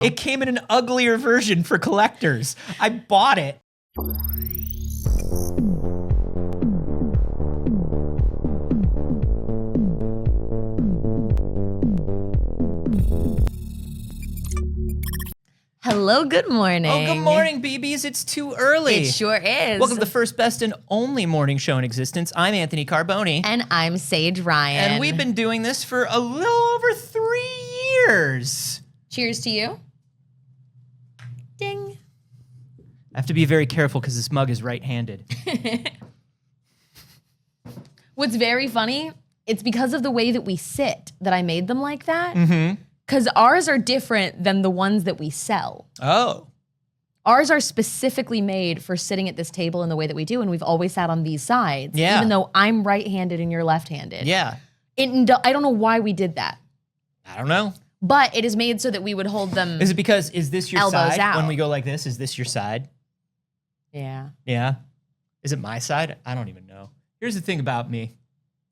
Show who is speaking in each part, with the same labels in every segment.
Speaker 1: It came in an uglier version for collectors. I bought it.
Speaker 2: Hello, good morning.
Speaker 1: Oh, good morning, BBs. It's too early.
Speaker 2: It sure is.
Speaker 1: Welcome to the first, best, and only morning show in existence. I'm Anthony Carboni.
Speaker 2: And I'm Saige Ryan.
Speaker 1: And we've been doing this for a little over 3 years.
Speaker 2: Cheers to you. Ding.
Speaker 1: I have to be very careful because this mug is right-handed.
Speaker 2: What's very funny, it's because of the way that we sit that I made them like that.
Speaker 1: Mm-hmm.
Speaker 2: Because ours are different than the ones that we sell.
Speaker 1: Oh.
Speaker 2: Ours are specifically made for sitting at this table in the way that we do, and we've always sat on these sides.
Speaker 1: Yeah.
Speaker 2: Even though I'm right-handed and you're left-handed.
Speaker 1: Yeah.
Speaker 2: I don't know why we did that.
Speaker 1: I don't know.
Speaker 2: But it is made so that we would hold them.
Speaker 1: Is it because, is this your
Speaker 2: Elbows
Speaker 1: side?
Speaker 2: out.
Speaker 1: When we go like this, is this your side?
Speaker 2: Yeah.
Speaker 1: Yeah. Is it my side? I don't even know. Here's the thing about me.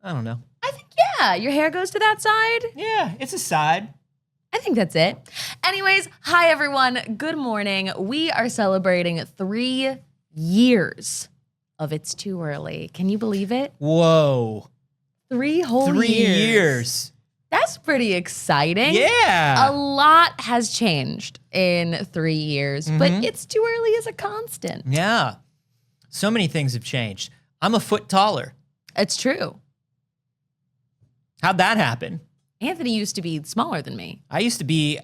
Speaker 1: I don't know.
Speaker 2: I think, yeah, your hair goes to that side.
Speaker 1: Yeah, it's a side.
Speaker 2: I think that's it. Anyways, hi everyone. Good morning. We are celebrating 3 years of It's Too Early. Can you believe it?
Speaker 1: Whoa.
Speaker 2: 3 whole
Speaker 1: 3
Speaker 2: years.
Speaker 1: years.
Speaker 2: That's pretty exciting.
Speaker 1: Yeah.
Speaker 2: A lot has changed in 3 years, but It's Too Early is a constant.
Speaker 1: Yeah. So many things have changed. I'm a foot taller.
Speaker 2: It's true.
Speaker 1: How'd that happen?
Speaker 2: Anthony used to be smaller than me.
Speaker 1: I used to be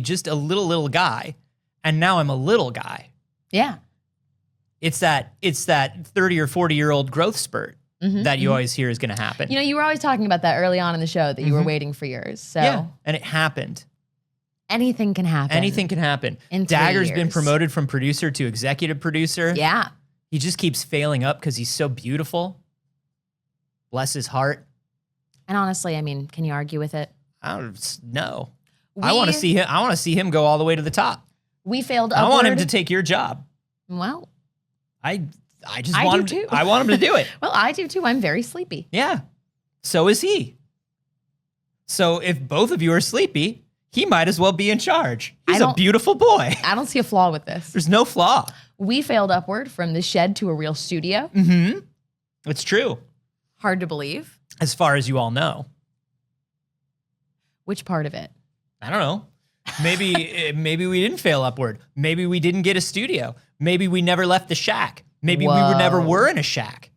Speaker 1: just a little guy, and now I'm a little guy.
Speaker 2: Yeah.
Speaker 1: It's that 30 or 40-year-old growth spurt that you always hear is going to happen.
Speaker 2: You know, you were always talking about that early on in the show that you were waiting for yours. So
Speaker 1: yeah, and it happened.
Speaker 2: anything can happen.
Speaker 1: Anything can happen.
Speaker 2: In 3
Speaker 1: Dagger's been
Speaker 2: years.
Speaker 1: promoted from producer to executive producer.
Speaker 2: Yeah.
Speaker 1: He just keeps failing up because he's so beautiful. Bless his heart.
Speaker 2: And honestly, I mean, can you argue with it?
Speaker 1: I don't know. I want to see him. I want to see him go all the way to the top.
Speaker 2: We failed upward.
Speaker 1: I want him to take your job.
Speaker 2: Well,
Speaker 1: I just
Speaker 2: I
Speaker 1: want
Speaker 2: do
Speaker 1: him
Speaker 2: too.
Speaker 1: I want him to do it.
Speaker 2: well, I do too. I'm very sleepy.
Speaker 1: Yeah. So is he. So if both of you are sleepy, he might as well be in charge. He's a beautiful boy.
Speaker 2: I don't see a flaw with this.
Speaker 1: There's no flaw.
Speaker 2: We failed upward from the shed to a real studio.
Speaker 1: Mm-hmm. It's true.
Speaker 2: Hard to believe.
Speaker 1: As far as you all know.
Speaker 2: Which part of it?
Speaker 1: I don't know. Maybe we didn't fail upward. Maybe we didn't get a studio. Maybe we never left the shack. Maybe we never were in a shack.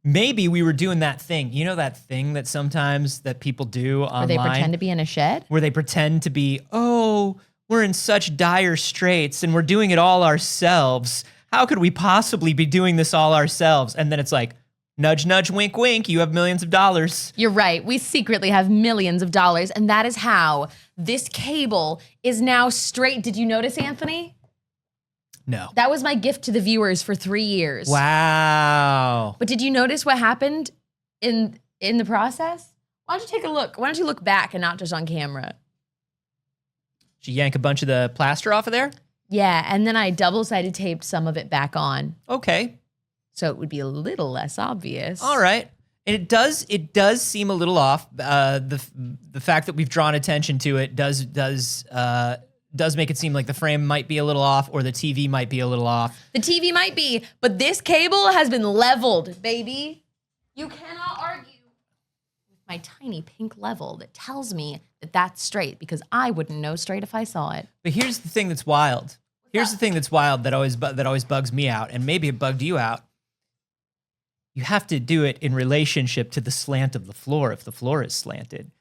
Speaker 1: Maybe we were doing that thing. You know that thing that sometimes that people do online?
Speaker 2: Where they pretend to be in a shed?
Speaker 1: Where they pretend to be, oh, we're in such dire straits and we're doing it all ourselves. How could we possibly be doing this all ourselves? And then it's like, nudge, nudge, wink, wink. You have millions of dollars.
Speaker 2: You're right. We secretly have millions of dollars, and that is how this cable is now straight. Did you notice, Anthony?
Speaker 1: No.
Speaker 2: That was my gift to the viewers for 3 years.
Speaker 1: Wow.
Speaker 2: But did you notice what happened in the process? Why don't you take a look? Why don't you look back and not just on camera?
Speaker 1: Did you yank a bunch of the plaster off of there?
Speaker 2: Yeah, and then I double-sided taped some of it back on.
Speaker 1: Okay.
Speaker 2: So it would be a little less obvious.
Speaker 1: All right. And it does seem a little off. The fact that we've drawn attention to it does make it seem like the frame might be a little off or the TV might be a little off.
Speaker 2: The TV might be, but this cable has been leveled, baby. You cannot argue with my tiny pink level that tells me that that's straight, because I wouldn't know straight if I saw it.
Speaker 1: But here's the thing that's wild. Here's the thing that's wild that always bugs me out, and maybe it bugged you out. You have to do it in relationship to the slant of the floor if the floor is slanted.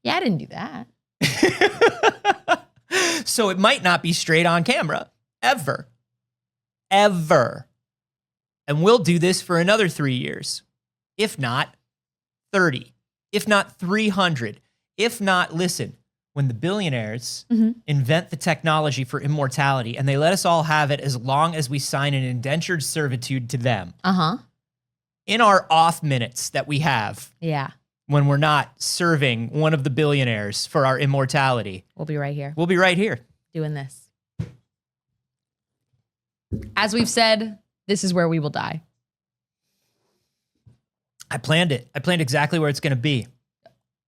Speaker 2: Yeah, I didn't do that.
Speaker 1: So it might not be straight on camera, ever. Ever. And we'll do this for another 3 years. If not 30. If not 300. If not, listen, when the billionaires invent the technology for immortality and they let us all have it as long as we sign an indentured servitude to them.
Speaker 2: Uh-huh.
Speaker 1: In our off minutes that we have.
Speaker 2: Yeah.
Speaker 1: When we're not serving one of the billionaires for our immortality.
Speaker 2: We'll be right here.
Speaker 1: We'll be right here.
Speaker 2: Doing this. As we've said, this is where we will die.
Speaker 1: I planned it. I planned exactly where it's going to be.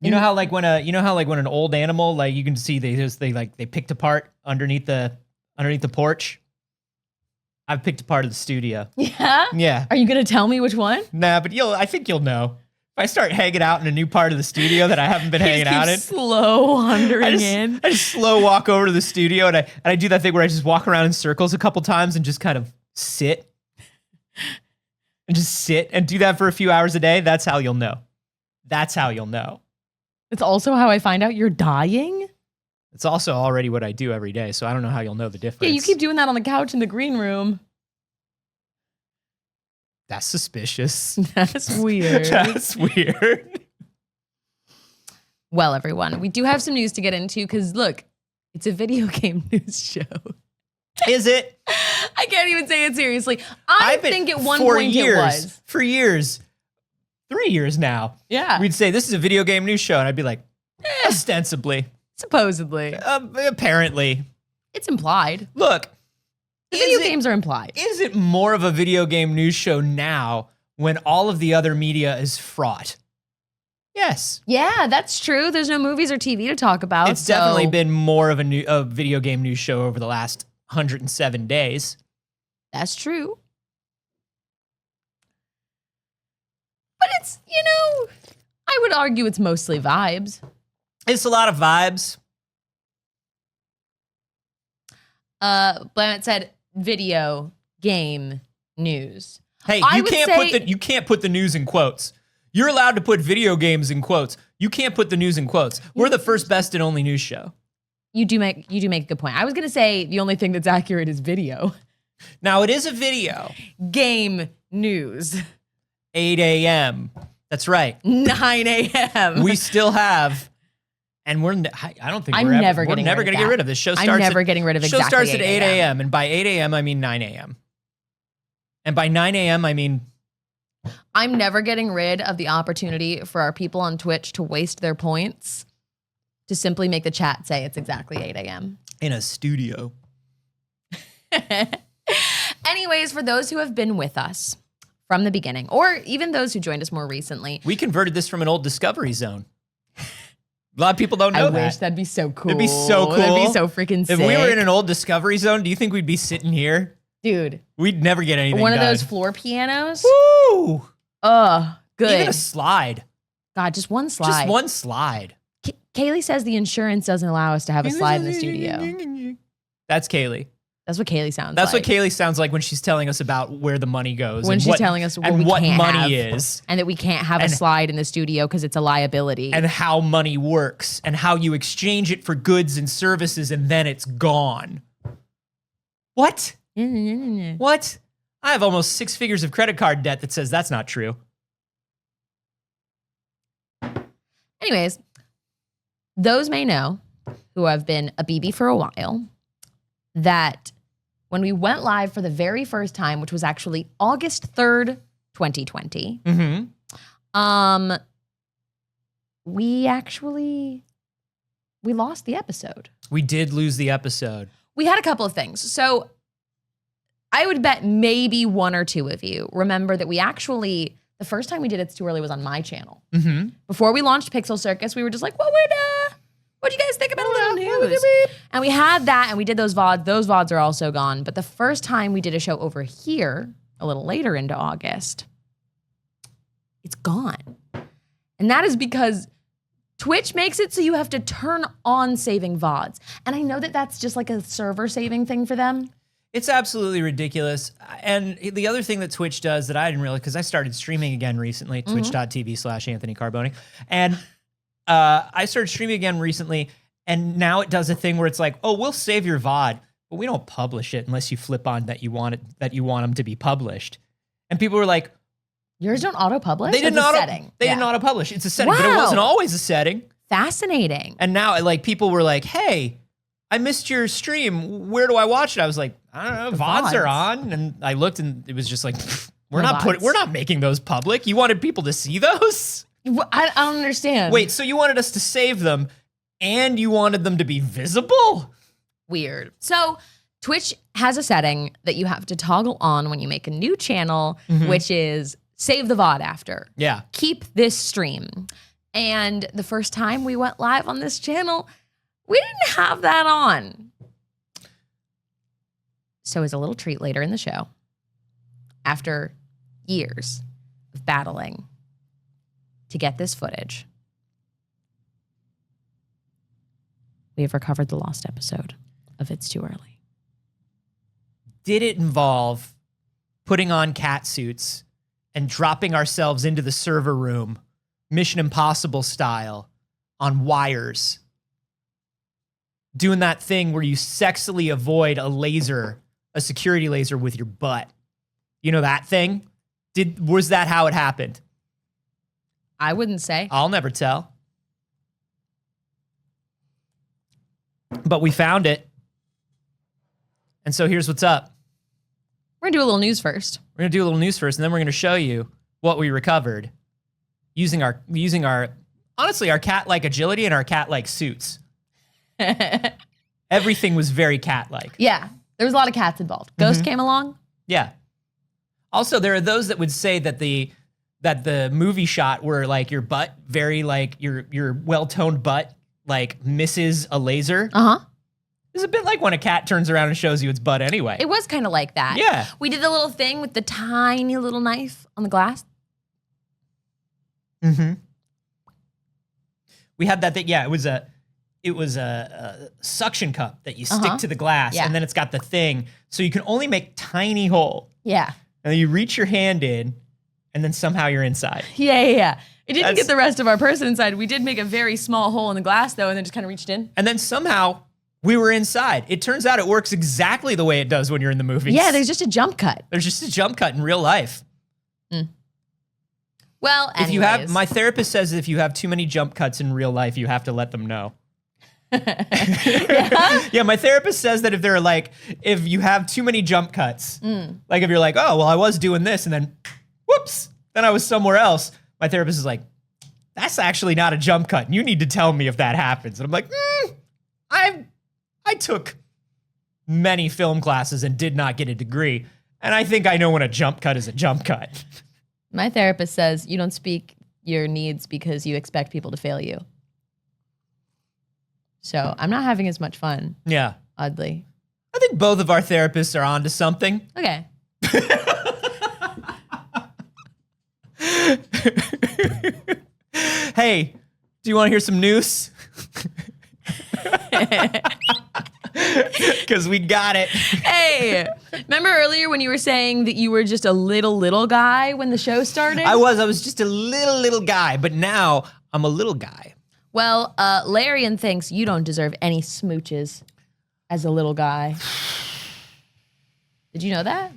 Speaker 1: You know how like when an old animal, like you can see they picked apart underneath the porch. I've picked apart of the studio.
Speaker 2: Yeah?
Speaker 1: Yeah.
Speaker 2: Are you going to tell me which one?
Speaker 1: Nah, but I think you'll know. If I start hanging out in a new part of the studio that I haven't been hanging out in.
Speaker 2: Slow wandering in.
Speaker 1: I just slow walk over to the studio and I do that thing where I just walk around in circles a couple times and just kind of sit. And just sit and do that for a few hours a day. That's how you'll know. That's how you'll know.
Speaker 2: It's also how I find out you're dying?
Speaker 1: It's also already what I do every day, so I don't know how you'll know the difference.
Speaker 2: Yeah, you keep doing that on the couch in the green room.
Speaker 1: That's suspicious.
Speaker 2: That's weird.
Speaker 1: That's weird.
Speaker 2: Well, everyone, we do have some news to get into because, look, it's a video game news show.
Speaker 1: Is it?
Speaker 2: I can't even say it seriously. I think at one point it was.
Speaker 1: For years. 3 years now.
Speaker 2: Yeah.
Speaker 1: We'd say, this is a video game news show, and I'd be like, ostensibly.
Speaker 2: Supposedly.
Speaker 1: Apparently.
Speaker 2: It's implied.
Speaker 1: Look.
Speaker 2: The video games are implied.
Speaker 1: Is it more of a video game news show now when all of the other media is fraught? Yes.
Speaker 2: Yeah, that's true. There's no movies or TV to talk about.
Speaker 1: It's definitely been more of a video game news show over the last 107 days.
Speaker 2: That's true. But it's, I would argue it's mostly vibes.
Speaker 1: It's a lot of vibes.
Speaker 2: Planet said video game news.
Speaker 1: Hey, you can't put the news in quotes. You're allowed to put video games in quotes. You can't put the news in quotes. We're the first, best, and only news show.
Speaker 2: You do make a good point. I was gonna say the only thing that's accurate is video.
Speaker 1: Now it is a video.
Speaker 2: Game news.
Speaker 1: 8 a.m. That's right.
Speaker 2: 9 a.m.
Speaker 1: We still have, and I don't think we're never going to get rid of this. Show starts
Speaker 2: I'm never getting rid of exactly.
Speaker 1: Show starts at 8 a.m. and by 8 a.m. I mean 9 a.m. And by 9 a.m. I mean
Speaker 2: I'm never getting rid of the opportunity for our people on Twitch to waste their points to simply make the chat say it's exactly 8 a.m.
Speaker 1: in a studio.
Speaker 2: Anyways, for those who have been with us from the beginning, or even those who joined us more recently.
Speaker 1: We converted this from an old Discovery Zone. A lot of people don't know that.
Speaker 2: I wish that'd be so cool.
Speaker 1: It'd be so cool.
Speaker 2: That'd be so freaking sick.
Speaker 1: If we were in an old Discovery Zone, do you think we'd be sitting here?
Speaker 2: Dude.
Speaker 1: We'd never get anything
Speaker 2: One
Speaker 1: done.
Speaker 2: of those floor pianos.
Speaker 1: Woo!
Speaker 2: Good.
Speaker 1: Even a slide.
Speaker 2: God, just one slide.
Speaker 1: Just one slide.
Speaker 2: Kaylee says the insurance doesn't allow us to have a slide in the studio.
Speaker 1: That's Kaylee.
Speaker 2: That's what Kaylee sounds like.
Speaker 1: That's what Kaylee sounds like when she's telling us about where the money goes.
Speaker 2: When she's telling us
Speaker 1: and what money is.
Speaker 2: And that we can't have a slide in the studio because it's a liability.
Speaker 1: And how money works. And how you exchange it for goods and services and then it's gone. What? What? I have almost 6 figures of credit card debt that says that's not true.
Speaker 2: Anyways, those may know who have been a BB for a while that when we went live for the very first time, which was actually August 3rd, 2020, we lost the episode.
Speaker 1: We did lose the episode.
Speaker 2: We had a couple of things. So I would bet maybe one or two of you remember that we actually, the first time we did It's Too Early was on my channel. Before we launched PixelCircus, we were just like, what'd you guys think about a little news? And we had that and we did those VODs. Those VODs are also gone. But the first time we did a show over here, a little later into August, it's gone. And that is because Twitch makes it so you have to turn on saving VODs. And I know that that's just like a server saving thing for them.
Speaker 1: It's absolutely ridiculous. And the other thing that Twitch does that I didn't realize, because I started streaming again recently, twitch.tv/Anthony Carboni. And I started streaming again recently, and now it does a thing where it's like, oh, we'll save your VOD, but we don't publish it unless you flip on that you want them to be published. And people were like,
Speaker 2: yours don't auto-publish?
Speaker 1: They didn't auto-publish. It's a setting, but it wasn't always a setting.
Speaker 2: Fascinating.
Speaker 1: And now, like, people were like, hey, I missed your stream. Where do I watch it? I was like, I don't know. VODs are on. And I looked and it was just like, we're not making those public. You wanted people to see those?
Speaker 2: I don't understand.
Speaker 1: Wait, so you wanted us to save them and you wanted them to be visible?
Speaker 2: Weird. So Twitch has a setting that you have to toggle on when you make a new channel, which is save the VOD after.
Speaker 1: Yeah.
Speaker 2: Keep this stream. And the first time we went live on this channel, we didn't have that on. So as a little treat later in the show, after years of battling to get this footage, we have recovered the lost episode of It's Too Early.
Speaker 1: Did it involve putting on cat suits and dropping ourselves into the server room, Mission Impossible style, on wires? Doing that thing where you sexily avoid a security laser with your butt. You know that thing? Was that how it happened?
Speaker 2: I wouldn't say.
Speaker 1: I'll never tell. But we found it. And so here's what's up.
Speaker 2: We're gonna do a little news first.
Speaker 1: We're gonna do a little news first, and then we're gonna show you what we recovered using our honestly, our cat-like agility and our cat-like suits. Everything was very cat-like.
Speaker 2: Yeah, there was a lot of cats involved. Ghost came along.
Speaker 1: Yeah. Also, there are those that would say that the movie shot where like your butt, very like your well-toned butt, like misses a laser. It's a bit like when a cat turns around and shows you its butt anyway.
Speaker 2: It was kind of like that.
Speaker 1: Yeah.
Speaker 2: We did the little thing with the tiny little knife on the glass.
Speaker 1: We had that thing. Yeah, it was a suction cup that you stick to the glass, and then it's got the thing, so you can only make tiny hole.
Speaker 2: Yeah.
Speaker 1: And then you reach your hand in, and then somehow you're inside.
Speaker 2: Yeah. It didn't get the rest of our person inside. We did make a very small hole in the glass, though, and then just kind of reached in.
Speaker 1: And then somehow we were inside. It turns out it works exactly the way it does when you're in the movies.
Speaker 2: Yeah, there's just a jump cut.
Speaker 1: There's just a jump cut in real life.
Speaker 2: Well, anyways.
Speaker 1: My therapist says if you have too many jump cuts in real life, you have to let them know. Yeah, my therapist says that if you have too many jump cuts, like if you're like, oh, well, I was doing this and then whoops, then I was somewhere else. My therapist is like, that's actually not a jump cut. You need to tell me if that happens. And I'm like, I took many film classes and did not get a degree. And I think I know when a jump cut is a jump cut.
Speaker 2: My therapist says you don't speak your needs because you expect people to fail you. So I'm not having as much fun.
Speaker 1: Yeah.
Speaker 2: Oddly.
Speaker 1: I think both of our therapists are onto something.
Speaker 2: Okay.
Speaker 1: Hey, do you want to hear some news? Because we got it.
Speaker 2: Hey, remember earlier when you were saying that you were just a little guy when the show started?
Speaker 1: I was just a little guy, but now I'm a little guy.
Speaker 2: Well, Larian thinks you don't deserve any smooches as a little guy. Did you know that?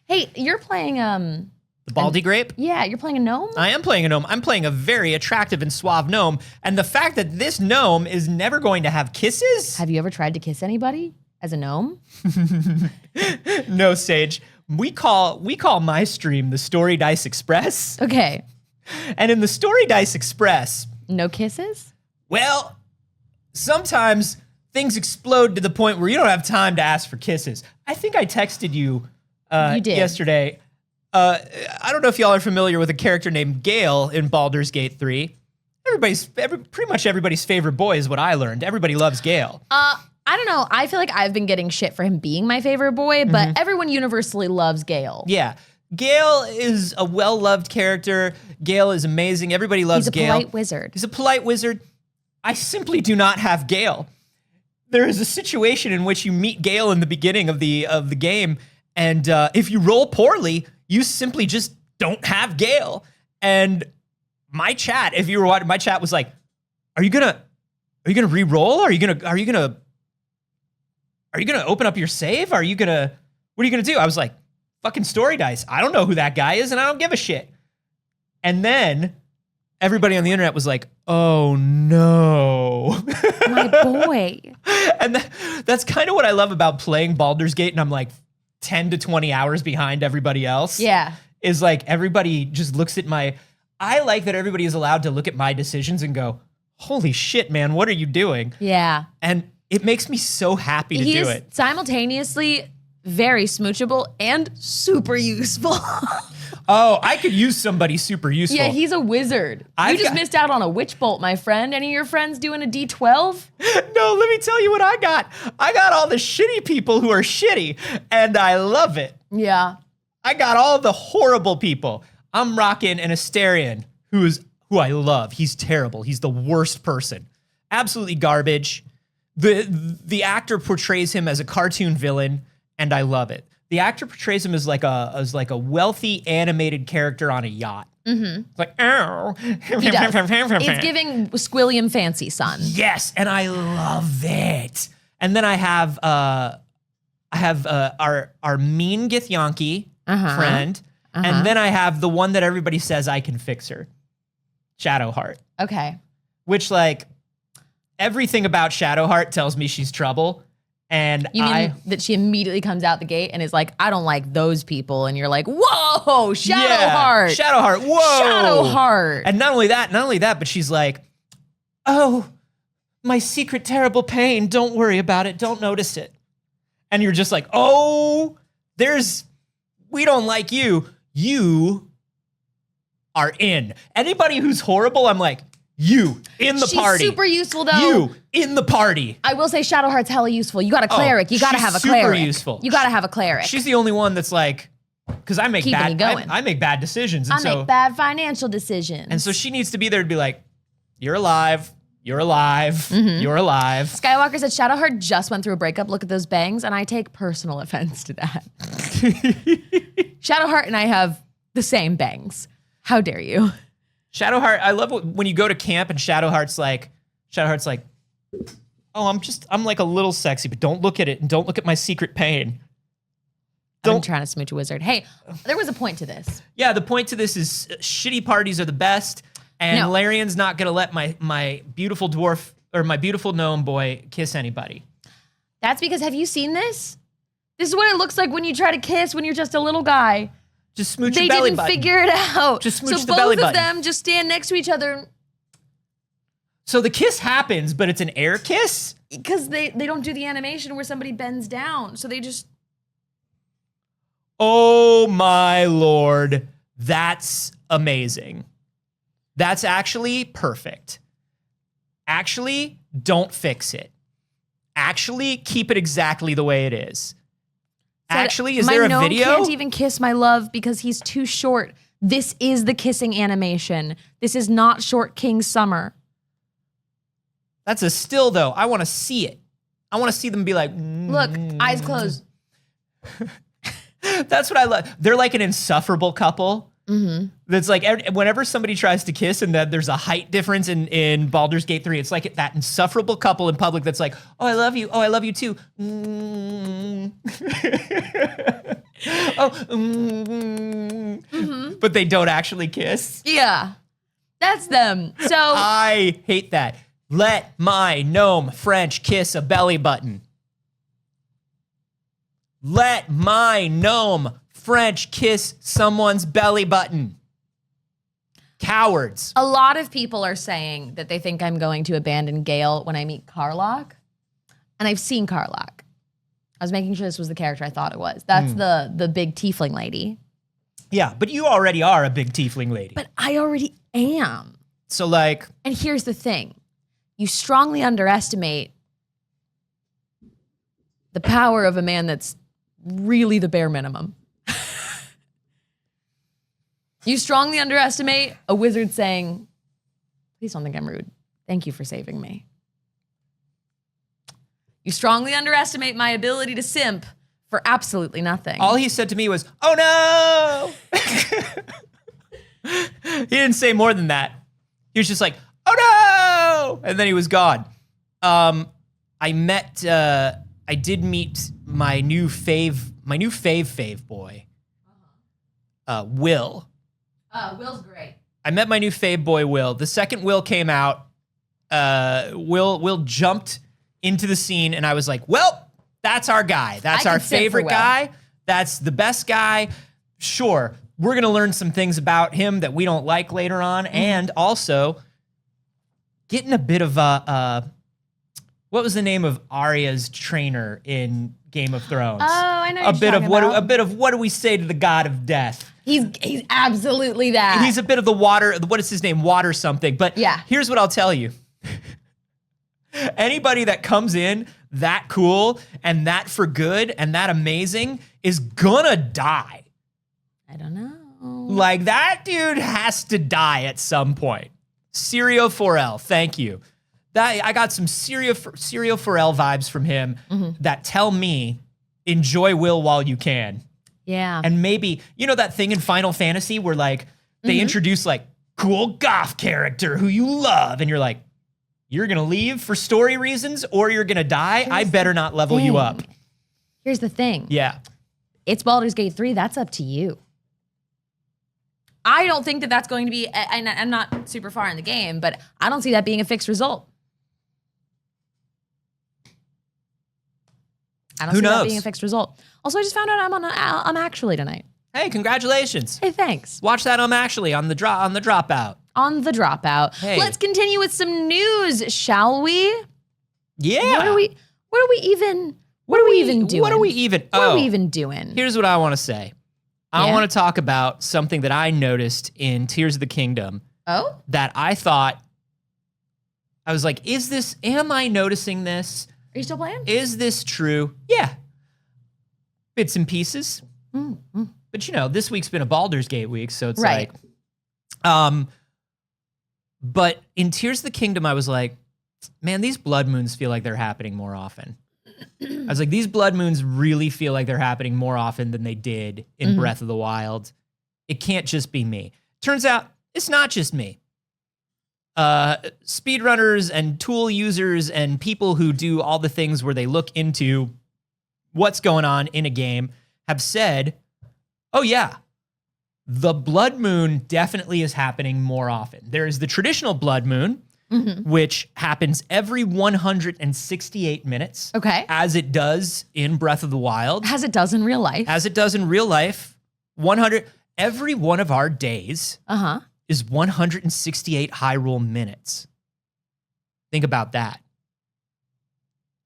Speaker 2: Hey, you're playing
Speaker 1: The Baldy Grape?
Speaker 2: Yeah, you're playing a gnome?
Speaker 1: I am playing a gnome. I'm playing a very attractive and suave gnome. And the fact that this gnome is never going to have kisses?
Speaker 2: Have you ever tried to kiss anybody as a gnome?
Speaker 1: No, Saige. We call my stream the Story Dice Express.
Speaker 2: Okay.
Speaker 1: And in the Story Dice Express,
Speaker 2: no kisses?
Speaker 1: well, sometimes things explode to the point where you don't have time to ask for kisses. I think I texted you,
Speaker 2: You did.
Speaker 1: yesterday. I don't know if y'all are familiar with a character named Gale in Baldur's Gate 3. Pretty much everybody's favorite boy is what I learned. Everybody loves Gale.
Speaker 2: I don't know. I feel like I've been getting shit for him being my favorite boy, but everyone universally loves Gale.
Speaker 1: Yeah. Gale is a well-loved character. Gale is amazing. Everybody loves Gale.
Speaker 2: He's a polite wizard.
Speaker 1: He's a polite wizard. I simply do not have Gale. There is a situation in which you meet Gale in the beginning of the game, and if you roll poorly, you simply just don't have Gale. And my chat, if you were watching, my chat was like, "Are you gonna re-roll? Are you gonna open up your save? What are you gonna do?" I was like, "Fucking Story Dice. I don't know who that guy is, and I don't give a shit." And then everybody on the internet was like, "Oh no."
Speaker 2: My boy.
Speaker 1: And that's kind of what I love about playing Baldur's Gate, and I'm like 10 to 20 hours behind everybody else.
Speaker 2: Yeah.
Speaker 1: Is like everybody just looks at I like that everybody is allowed to look at my decisions and go, "Holy shit, man, what are you doing?"
Speaker 2: Yeah.
Speaker 1: And it makes me so happy to do it.
Speaker 2: Simultaneously very smoochable and super useful.
Speaker 1: Oh, I could use somebody super useful.
Speaker 2: Yeah, he's a wizard. You just missed out on a witch bolt, my friend. Any of your friends doing a D12?
Speaker 1: No, let me tell you what I got. I got all the shitty people who are shitty, and I love it.
Speaker 2: Yeah.
Speaker 1: I got all the horrible people. I'm rocking an Asterion who I love. He's terrible. He's the worst person. Absolutely garbage. The actor portrays him as a cartoon villain, and I love it. The actor portrays him as like a wealthy animated character on a yacht. Mm-hmm. It's like, oh.
Speaker 2: He does. It's giving Squilliam Fancy Son.
Speaker 1: Yes, and I love it. And then I have our mean Githyanki friend, and then I have the one that everybody says I can fix her, Shadowheart.
Speaker 2: Okay.
Speaker 1: Which, like, everything about Shadowheart tells me she's trouble. And
Speaker 2: you mean that she immediately comes out the gate and is like, I don't like those people. And you're like, whoa, Shadowheart.
Speaker 1: Yeah, Shadowheart, whoa.
Speaker 2: Shadowheart.
Speaker 1: And not only that, but she's like, oh, my secret terrible pain. Don't worry about it. Don't notice it. And you're just like, oh, we don't like you. You are in. Anybody who's horrible, I'm like, you in the party.
Speaker 2: She's super useful though.
Speaker 1: You in the party.
Speaker 2: I will say Shadowheart's hella useful. You got a cleric. You got to have a cleric.
Speaker 1: Super useful.
Speaker 2: You got to have a cleric.
Speaker 1: She's the only one that's like, because I make
Speaker 2: Keeping
Speaker 1: bad. I make bad decisions. And
Speaker 2: I make bad financial decisions.
Speaker 1: And so she needs to be there to be like, you're alive. You're alive. You're alive.
Speaker 2: Skywalker said Shadowheart just went through a breakup. Look at those bangs, and I take personal offense to that. Shadowheart and I have the same bangs. How dare you?
Speaker 1: Shadowheart, I love when you go to camp and Shadowheart's like, oh, I'm like a little sexy, but don't look at it and don't look at my secret pain.
Speaker 2: I'm trying to smooch a wizard. Hey, there was a point to this.
Speaker 1: Yeah, the point to this is shitty parties are the best, and Larion's not gonna let my beautiful dwarf or my beautiful gnome boy kiss anybody.
Speaker 2: That's because, have you seen this? This is what it looks like when you try to kiss when you're just a little guy.
Speaker 1: Just smooch your belly button.
Speaker 2: They didn't figure it out.
Speaker 1: Just smooch the belly button.
Speaker 2: So both of them just stand next to each other.
Speaker 1: So the kiss happens, but it's an air kiss?
Speaker 2: Because they don't do the animation where somebody bends down. So they just...
Speaker 1: Oh my Lord. That's amazing. That's actually perfect. Actually, don't fix it. Actually, keep it exactly the way it is. Actually, is there a video?
Speaker 2: My gnome can't even kiss my love because he's too short. This is the kissing animation. This is not Short King Summer.
Speaker 1: That's a still, though. I want to see it. I want to see them be like...
Speaker 2: Look, eyes closed.
Speaker 1: That's what I love. They're like an insufferable couple. Mm-hmm. That's like whenever somebody tries to kiss and that there's a height difference in Baldur's Gate 3, it's like that insufferable couple in public that's like, oh, I love you. Oh, I love you too. But they don't actually kiss.
Speaker 2: Yeah, that's them. So
Speaker 1: I hate that. Let my gnome French kiss a belly button. Let my gnome French kiss someone's belly button. Cowards.
Speaker 2: A lot of people are saying that they think I'm going to abandon Gale when I meet Karlach. And I've seen Karlach. I was making sure this was the character I thought it was. That's the big tiefling lady.
Speaker 1: Yeah, but you already are a big tiefling lady.
Speaker 2: But I already am.
Speaker 1: So like...
Speaker 2: And here's the thing. You strongly underestimate the power of a man that's really the bare minimum. You strongly underestimate a wizard saying, please don't think I'm rude. Thank you for saving me. You strongly underestimate my ability to simp for absolutely nothing.
Speaker 1: All he said to me was, oh no! He didn't say more than that. He was just like, oh no! And then he was gone. I did meet my new fave boy, Will.
Speaker 2: Will's great.
Speaker 1: I met my new fave boy, Will. The second Will came out, Will jumped into the scene, and I was like, well, that's our guy. That's our favorite guy. That's the best guy. Sure, we're going to learn some things about him that we don't like later on, and also getting a bit of what was the name of Arya's trainer in Game of Thrones?
Speaker 2: Oh, I know.
Speaker 1: A bit of what do we say to the god of death?
Speaker 2: He's absolutely that.
Speaker 1: He's a bit of the water. What is his name? Water something. But
Speaker 2: yeah.
Speaker 1: Here's what I'll tell you. Anybody that comes in that cool and that for good and that amazing is gonna die.
Speaker 2: I don't know.
Speaker 1: Like, that dude has to die at some point. Sirio 4L, thank you. I got some Sirio 4L vibes from him that tell me, enjoy Will while you can.
Speaker 2: Yeah.
Speaker 1: And maybe, you know that thing in Final Fantasy where like they introduce like cool goth character who you love and you're like, you're gonna leave for story reasons or you're gonna die? I better not level you up.
Speaker 2: Here's the thing.
Speaker 1: Yeah.
Speaker 2: It's Baldur's Gate 3, that's up to you. I don't think that that's going to be, and I'm not super far in the game, but I don't see that being a fixed result. I don't
Speaker 1: Who
Speaker 2: see
Speaker 1: knows?
Speaker 2: that being a fixed result. Also, I just found out I'm actually tonight.
Speaker 1: Hey, congratulations.
Speaker 2: Hey, thanks.
Speaker 1: Watch that actually on the dropout.
Speaker 2: On the dropout.
Speaker 1: Hey.
Speaker 2: Let's continue with some news, shall we?
Speaker 1: Yeah.
Speaker 2: What are we even doing?
Speaker 1: What are we even
Speaker 2: doing?
Speaker 1: Here's what I want to say. I want to talk about something that I noticed in Tears of the Kingdom.
Speaker 2: Oh?
Speaker 1: That I thought, I was like, am I noticing this?
Speaker 2: Are you still playing?
Speaker 1: Is this true? Yeah. Bits and pieces. But you know, this week's been a Baldur's Gate week, so it's
Speaker 2: right.
Speaker 1: But in Tears of the Kingdom, I was like, man, these blood moons feel like they're happening more often. I was like, these blood moons really feel like they're happening more often than they did in Breath of the Wild. It can't just be me. Turns out it's not just me. Speedrunners and tool users and people who do all the things where they look into what's going on in a game have said, oh yeah, the blood moon definitely is happening more often. There is the traditional blood moon, which happens every 168 minutes.
Speaker 2: Okay.
Speaker 1: As it does in Breath of the Wild.
Speaker 2: As it does in real life.
Speaker 1: As it does in real life. Every one of our days is 168 Hyrule minutes. Think about that.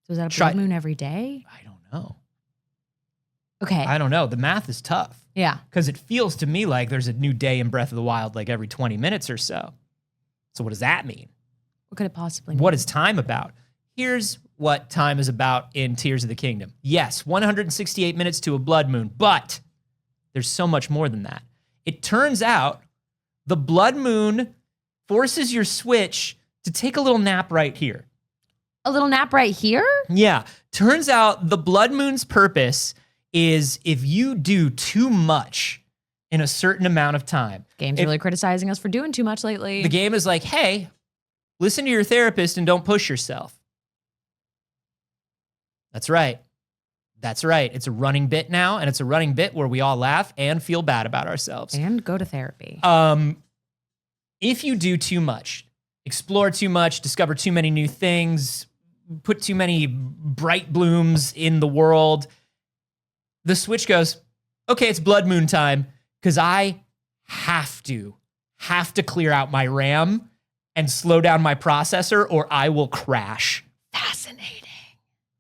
Speaker 2: So is that a blood moon every day?
Speaker 1: I don't know.
Speaker 2: Okay.
Speaker 1: I don't know. The math is tough.
Speaker 2: Yeah.
Speaker 1: Because it feels to me like there's a new day in Breath of the Wild like every 20 minutes or so. So what does that mean?
Speaker 2: What could it possibly mean?
Speaker 1: What is time about? Here's what time is about in Tears of the Kingdom. Yes, 168 minutes to a blood moon, but there's so much more than that. It turns out the blood moon forces your Switch to take a little nap right here.
Speaker 2: A little nap right here?
Speaker 1: Yeah. Turns out the blood moon's purpose is if you do too much in a certain amount of time.
Speaker 2: Game's really criticizing us for doing too much lately.
Speaker 1: The game is like, hey, listen to your therapist and don't push yourself. That's right. That's right. It's a running bit now, and it's a running bit where we all laugh and feel bad about ourselves.
Speaker 2: And go to therapy.
Speaker 1: If you do too much, explore too much, discover too many new things, put too many bright blooms in the world, the Switch goes, okay, it's blood moon time, because I have to clear out my RAM and slow down my processor, or I will crash.
Speaker 2: Fascinating.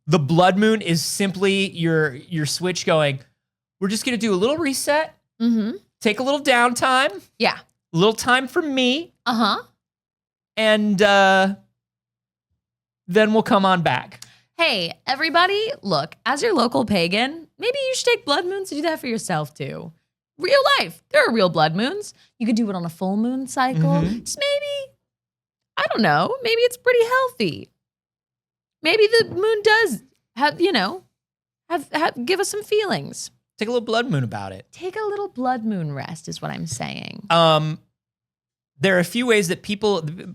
Speaker 1: The blood moon is simply your Switch going, we're just going to do a little reset, take a little downtime.
Speaker 2: Yeah.
Speaker 1: A little time for me. And then we'll come on back.
Speaker 2: Hey, everybody, look, as your local pagan, maybe you should take blood moons to do that for yourself too. Real life. There are real blood moons. You could do it on a full moon cycle. Just maybe, I don't know, maybe it's pretty healthy. Maybe the moon does have, give us some feelings.
Speaker 1: Take a little blood moon about it.
Speaker 2: Take a little blood moon rest is what I'm saying.
Speaker 1: There are a few ways that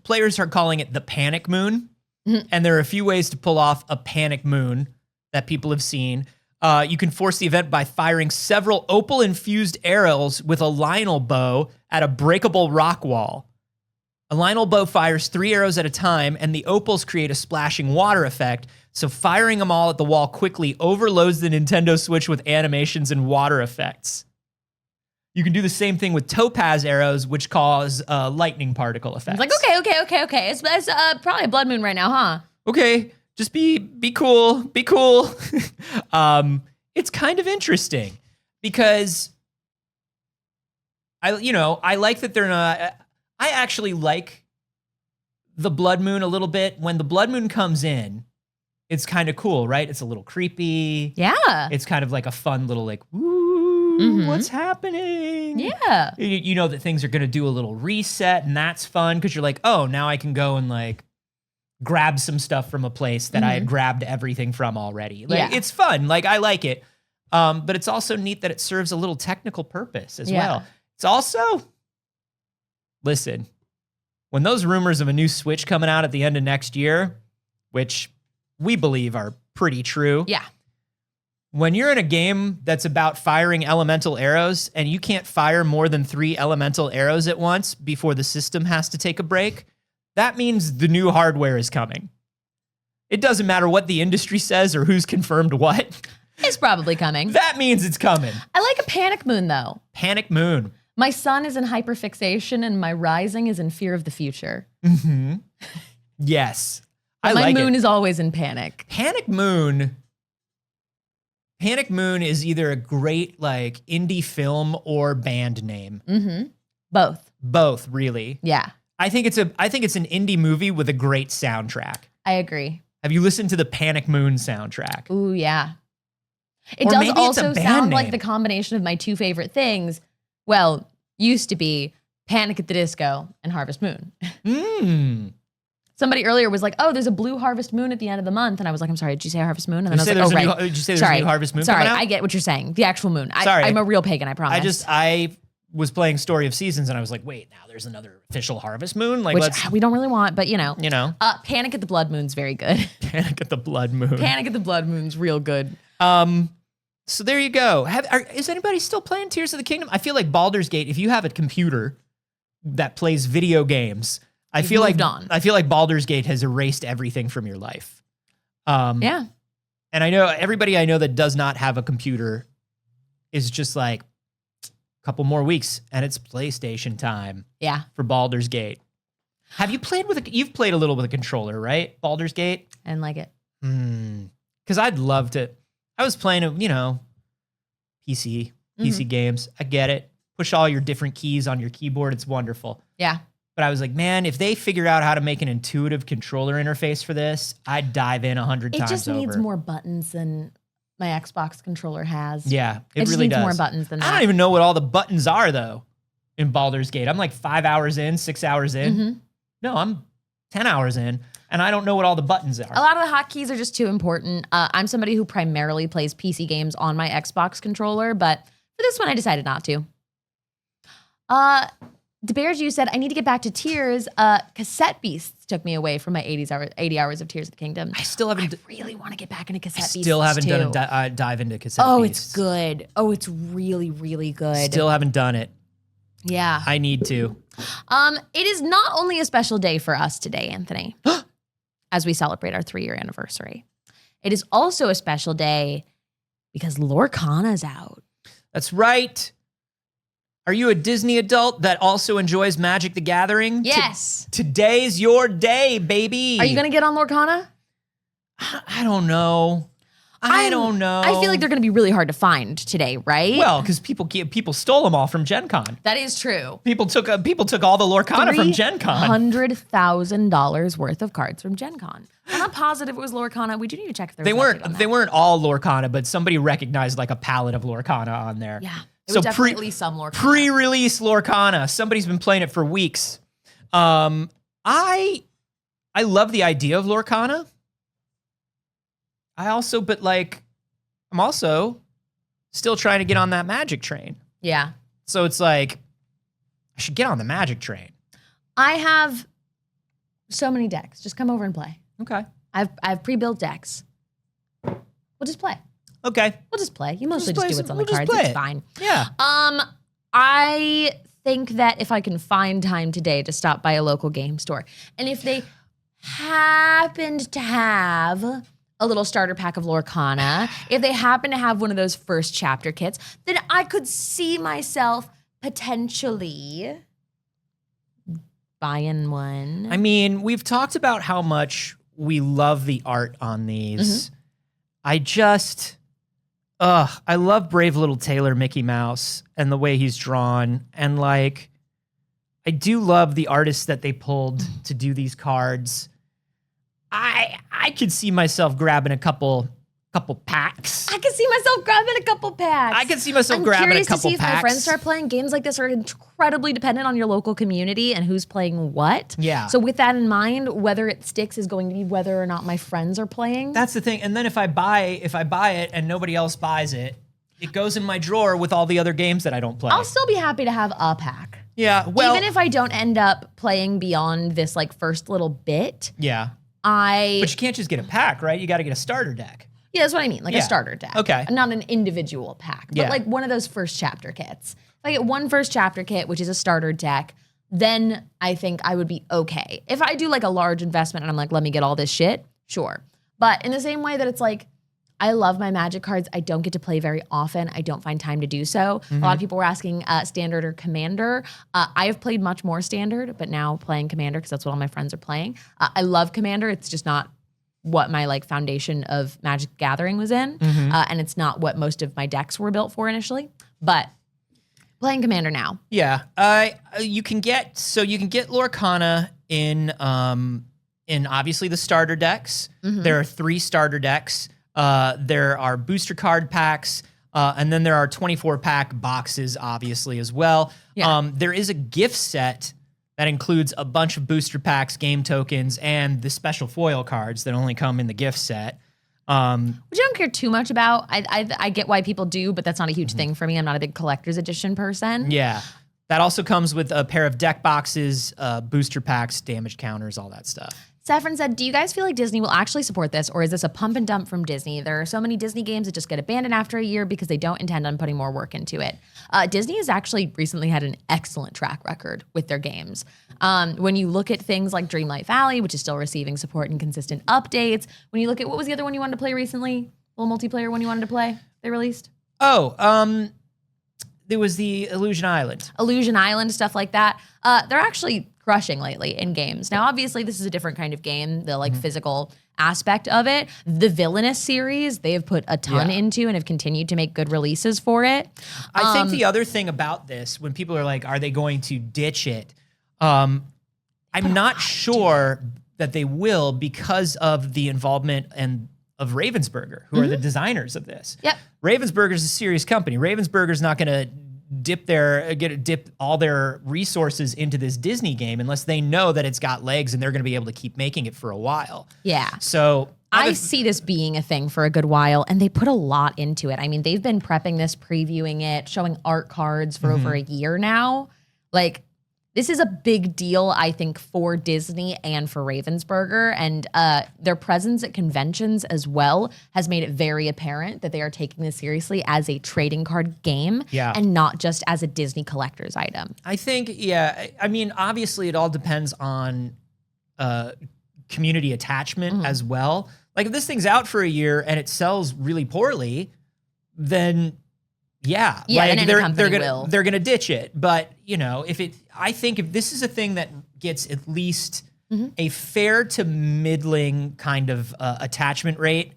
Speaker 1: players are calling it the panic moon. And there are a few ways to pull off a panic moon that people have seen. You can force the event by firing several opal-infused arrows with a Lionel bow at a breakable rock wall. A Lionel bow fires 3 arrows at a time, and the opals create a splashing water effect, so firing them all at the wall quickly overloads the Nintendo Switch with animations and water effects. You can do the same thing with topaz arrows, which cause lightning particle effects.
Speaker 2: It's like, okay. It's probably a blood moon right now, huh?
Speaker 1: Okay, just be cool, be cool. it's kind of interesting because I like that they're not. I actually like the blood moon a little bit. When the blood moon comes in, it's kind of cool, right? It's a little creepy.
Speaker 2: Yeah.
Speaker 1: It's kind of like a fun little like, ooh, what's happening?
Speaker 2: Yeah.
Speaker 1: You know that things are going to do a little reset, and that's fun because you're like, oh, now I can go and like grab some stuff from a place that I had grabbed everything from already. Like, it's fun. Like, I like it. But it's also neat that it serves a little technical purpose as well. It's also, listen, when those rumors of a new Switch coming out at the end of next year, which we believe are pretty true.
Speaker 2: Yeah.
Speaker 1: When you're in a game that's about firing elemental arrows and you can't fire more than 3 elemental arrows at once before the system has to take a break, that means the new hardware is coming. It doesn't matter what the industry says or who's confirmed what.
Speaker 2: It's probably coming.
Speaker 1: That means it's coming.
Speaker 2: I like a panic moon, though.
Speaker 1: Panic moon.
Speaker 2: My sun is in hyperfixation and my rising is in fear of the future.
Speaker 1: Mm-hmm. Yes.
Speaker 2: But my moon is always in panic.
Speaker 1: Panic moon is either a great like indie film or band name.
Speaker 2: Mm-hmm. Both.
Speaker 1: Both, really.
Speaker 2: Yeah.
Speaker 1: I think it's an indie movie with a great soundtrack.
Speaker 2: I agree.
Speaker 1: Have you listened to the Panic Moon soundtrack?
Speaker 2: Ooh, yeah. It
Speaker 1: Or
Speaker 2: does
Speaker 1: maybe it's a
Speaker 2: also
Speaker 1: band
Speaker 2: sound
Speaker 1: name.
Speaker 2: like the combination of my two favorite things. Well, used to be Panic at the Disco and Harvest Moon. Somebody earlier was like, oh, there's a blue Harvest Moon at the end of the month. And I was like, I'm sorry, did you say Harvest Moon? And then I was like, oh, right.
Speaker 1: Did you say there's a new Harvest Moon
Speaker 2: Sorry,
Speaker 1: coming out?
Speaker 2: I get what you're saying. The actual moon.
Speaker 1: Sorry.
Speaker 2: I'm a real pagan, I promise.
Speaker 1: I was playing Story of Seasons and I was like, wait, now there's another official Harvest Moon? Like,
Speaker 2: Which
Speaker 1: let's,
Speaker 2: we don't really want, but you know. Panic at the Blood Moon's very good.
Speaker 1: Panic at the Blood Moon.
Speaker 2: Panic at the Blood Moon's real good.
Speaker 1: So there you go. Is anybody still playing Tears of the Kingdom? I feel like Baldur's Gate, if you have a computer that plays video games, I feel like Baldur's Gate has erased everything from your life.
Speaker 2: Yeah.
Speaker 1: And I know everybody I know that does not have a computer is just like a couple more weeks and it's PlayStation time.
Speaker 2: Yeah.
Speaker 1: For Baldur's Gate. Have you played you've played a little with a controller, right? Baldur's Gate?
Speaker 2: I didn't like it.
Speaker 1: Because I'd love to. I was playing, PC games. I get it. Push all your different keys on your keyboard. It's wonderful.
Speaker 2: Yeah.
Speaker 1: But I was like, man, if they figure out how to make an intuitive controller interface for this, I'd dive in 100 times over.
Speaker 2: It just needs more buttons than my Xbox controller has.
Speaker 1: Yeah, it
Speaker 2: just
Speaker 1: really
Speaker 2: needs
Speaker 1: does.
Speaker 2: more buttons than that.
Speaker 1: I don't even know what all the buttons are, though, in Baldur's Gate. I'm like 5 hours in, 6 hours in. No, I'm 10 hours in, and I don't know what all the buttons are.
Speaker 2: A lot of the hotkeys are just too important. I'm somebody who primarily plays PC games on my Xbox controller, but for this one, I decided not to. DeBear's, you said, I need to get back to Tears. Cassette Beasts took me away from my 80 hours of Tears of the Kingdom.
Speaker 1: I
Speaker 2: really want to get back into Cassette Beasts.
Speaker 1: Still haven't done a dive into Cassette Beasts.
Speaker 2: Oh, it's good. Oh, it's really, really good.
Speaker 1: Still haven't done it.
Speaker 2: Yeah.
Speaker 1: I need to.
Speaker 2: It is not only a special day for us today, Anthony, as we celebrate our 3-year anniversary. It is also a special day because Lorcana's out.
Speaker 1: That's right. Are you a Disney adult that also enjoys Magic the Gathering?
Speaker 2: Yes.
Speaker 1: Today's your day, baby.
Speaker 2: Are you going to get on Lorcana?
Speaker 1: I don't know. I don't know.
Speaker 2: I feel like they're going to be really hard to find today, right?
Speaker 1: Well, because people stole them all from Gen Con.
Speaker 2: That is true.
Speaker 1: People took all the Lorcana from Gen Con.
Speaker 2: $100,000 worth of cards from Gen Con. I'm not positive it was Lorcana. We do need to check if there was
Speaker 1: They weren't all Lorcana, but somebody recognized like a palette of Lorcana on there.
Speaker 2: Yeah. There was definitely some Lorcana.
Speaker 1: Pre-release Lorcana. Somebody's been playing it for weeks. I love the idea of Lorcana. I'm also still trying to get on that Magic train.
Speaker 2: Yeah.
Speaker 1: So it's like, I should get on the Magic train.
Speaker 2: I have so many decks. Just come over and play.
Speaker 1: Okay.
Speaker 2: I have pre-built decks. We'll just play.
Speaker 1: Okay.
Speaker 2: We'll just play. You mostly just do what's on the
Speaker 1: we'll
Speaker 2: cards. It's fine.
Speaker 1: Yeah.
Speaker 2: I think that if I can find time today to stop by a local game store, and if they happened to have a little starter pack of Lorcana, if they happen to have one of those first chapter kits, then I could see myself potentially buying one.
Speaker 1: I mean, we've talked about how much we love the art on these. I just, I love Brave Little Tailor Mickey Mouse and the way he's drawn. And like, I do love the artists that they pulled to do these cards. I could see myself grabbing a couple packs.
Speaker 2: I could see myself grabbing a couple packs.
Speaker 1: I could see myself grabbing a couple packs.
Speaker 2: I'm curious to see if my friends start playing. Games like this are incredibly dependent on your local community and who's playing what.
Speaker 1: Yeah.
Speaker 2: So with that in mind, whether it sticks is going to be whether or not my friends are playing.
Speaker 1: That's the thing. And then if I buy it and nobody else buys it, it goes in my drawer with all the other games that I don't play.
Speaker 2: I'll still be happy to have a pack.
Speaker 1: Yeah. Well,
Speaker 2: even if I don't end up playing beyond this like first little bit.
Speaker 1: Yeah. But you can't just get a pack, right? You got to get a starter deck.
Speaker 2: Yeah, that's what I mean, like a starter deck.
Speaker 1: Okay.
Speaker 2: Not an individual pack, but like one of those first chapter kits. If I get one first chapter kit, which is a starter deck, then I think I would be okay. If I do like a large investment and I'm like, let me get all this shit, sure. But in the same way that it's like, I love my Magic cards. I don't get to play very often. I don't find time to do so. A lot of people were asking Standard or Commander. I have played much more Standard, but now playing Commander because that's what all my friends are playing. I love Commander. It's just not what my like foundation of Magic Gathering was in. And it's not what most of my decks were built for initially. But playing Commander now.
Speaker 1: Yeah. You can get Lorcana in obviously the starter decks. There are 3 starter decks. There are booster card packs, and then there are 24-pack boxes, obviously, as well.
Speaker 2: Yeah.
Speaker 1: There is a gift set that includes a bunch of booster packs, game tokens, and the special foil cards that only come in the gift set.
Speaker 2: Which I don't care too much about. I get why people do, but that's not a huge thing for me. I'm not a big collector's edition person.
Speaker 1: Yeah. That also comes with a pair of deck boxes, booster packs, damage counters, all that stuff.
Speaker 2: Saffron said, do you guys feel like Disney will actually support this, or is this a pump and dump from Disney? There are so many Disney games that just get abandoned after a year because they don't intend on putting more work into it. Disney has actually recently had an excellent track record with their games. When you look at things like Dreamlight Valley, which is still receiving support and consistent updates, when you look at, what was the other one you wanted to play recently? The little multiplayer one you wanted to play they released?
Speaker 1: There was the Illusion Island,
Speaker 2: stuff like that. They're actually crushing lately in games. Now, obviously, this is a different kind of game, the like physical aspect of it. The Villainous series, they have put a ton into and have continued to make good releases for it.
Speaker 1: I think the other thing about this, when people are like, are they going to ditch it? I'm not sure that they will because of the involvement of Ravensburger, who are the designers of this.
Speaker 2: Yep.
Speaker 1: Ravensburger's a serious company. Ravensburger's not going to dip all their resources into this Disney game unless they know that it's got legs and they're going to be able to keep making it for a while.
Speaker 2: Yeah.
Speaker 1: So
Speaker 2: I see this being a thing for a good while, and they put a lot into it. I mean, they've been prepping this, previewing it, showing art cards for over a year now. Like, this is a big deal, I think, for Disney and for Ravensburger, and their presence at conventions as well has made it very apparent that they are taking this seriously as a trading card game and not just as a Disney collector's item.
Speaker 1: I think, I mean, obviously it all depends on community attachment as well. Like if this thing's out for a year and it sells really poorly, then like
Speaker 2: then
Speaker 1: they're gonna ditch it. But you know, I think if this is a thing that gets at least a fair to middling kind of attachment rate,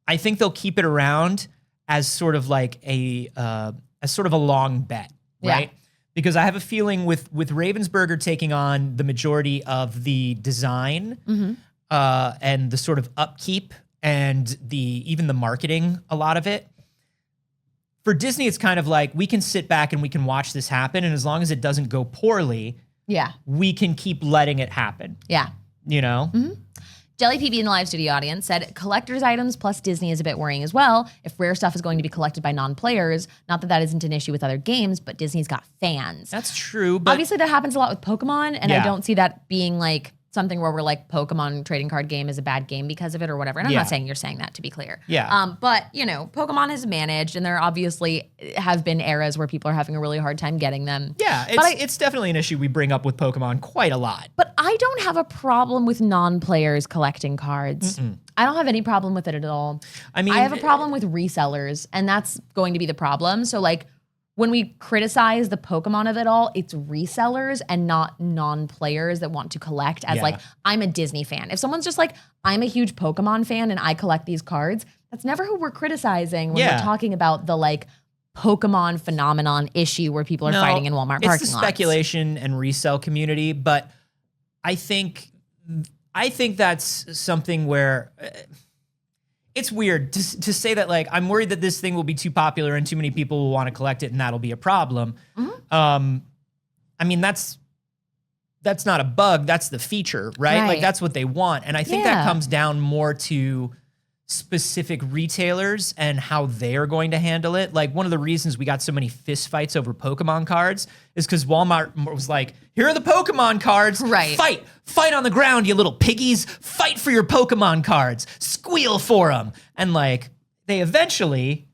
Speaker 1: I think they'll keep it around as sort of like a long bet, right? Yeah. Because I have a feeling with Ravensburger taking on the majority of the design and the sort of upkeep and even the marketing, a lot of it. For Disney, it's kind of like we can sit back and we can watch this happen, and as long as it doesn't go poorly, we can keep letting it happen.
Speaker 2: Yeah.
Speaker 1: You know?
Speaker 2: Jelly PB in the live studio audience said, collector's items plus Disney is a bit worrying as well. If rare stuff is going to be collected by non-players, not that that isn't an issue with other games, but Disney's got fans.
Speaker 1: That's true. But
Speaker 2: obviously, that happens a lot with Pokemon, and I don't see that being like something where we're like, Pokemon trading card game is a bad game because of it or whatever. And I'm not saying you're saying that, to be clear.
Speaker 1: Yeah.
Speaker 2: But, you know, Pokemon has managed, and there obviously have been eras where people are having a really hard time getting them.
Speaker 1: Yeah, it's definitely an issue we bring up with Pokemon quite a lot.
Speaker 2: But I don't have a problem with non-players collecting cards. I don't have any problem with it at all. I mean, I have a problem with resellers, and that's going to be the problem. So, like, when we criticize the Pokemon of it all, it's resellers and not non-players that want to collect as like, I'm a Disney fan. If someone's just like, I'm a huge Pokemon fan and I collect these cards, That's never who we're criticizing when
Speaker 1: Yeah.
Speaker 2: we're talking about the like Pokemon phenomenon issue where people are fighting in Walmart parking lots.
Speaker 1: It's the speculation and resell community, but I think that's something where it's weird to say that, like, I'm worried that this thing will be too popular and too many people will want to collect it and that'll be a problem.
Speaker 2: Mm-hmm.
Speaker 1: I mean, that's not a bug, that's the feature, right? Like, that's what they want. And I think that comes down more to specific retailers and how they are going to handle it. Like, one of the reasons we got so many fist fights over Pokemon cards is because Walmart was like, here are the Pokemon cards.
Speaker 2: Right.
Speaker 1: Fight on the ground, you little piggies. Fight for your Pokemon cards. Squeal for them. And like, they eventually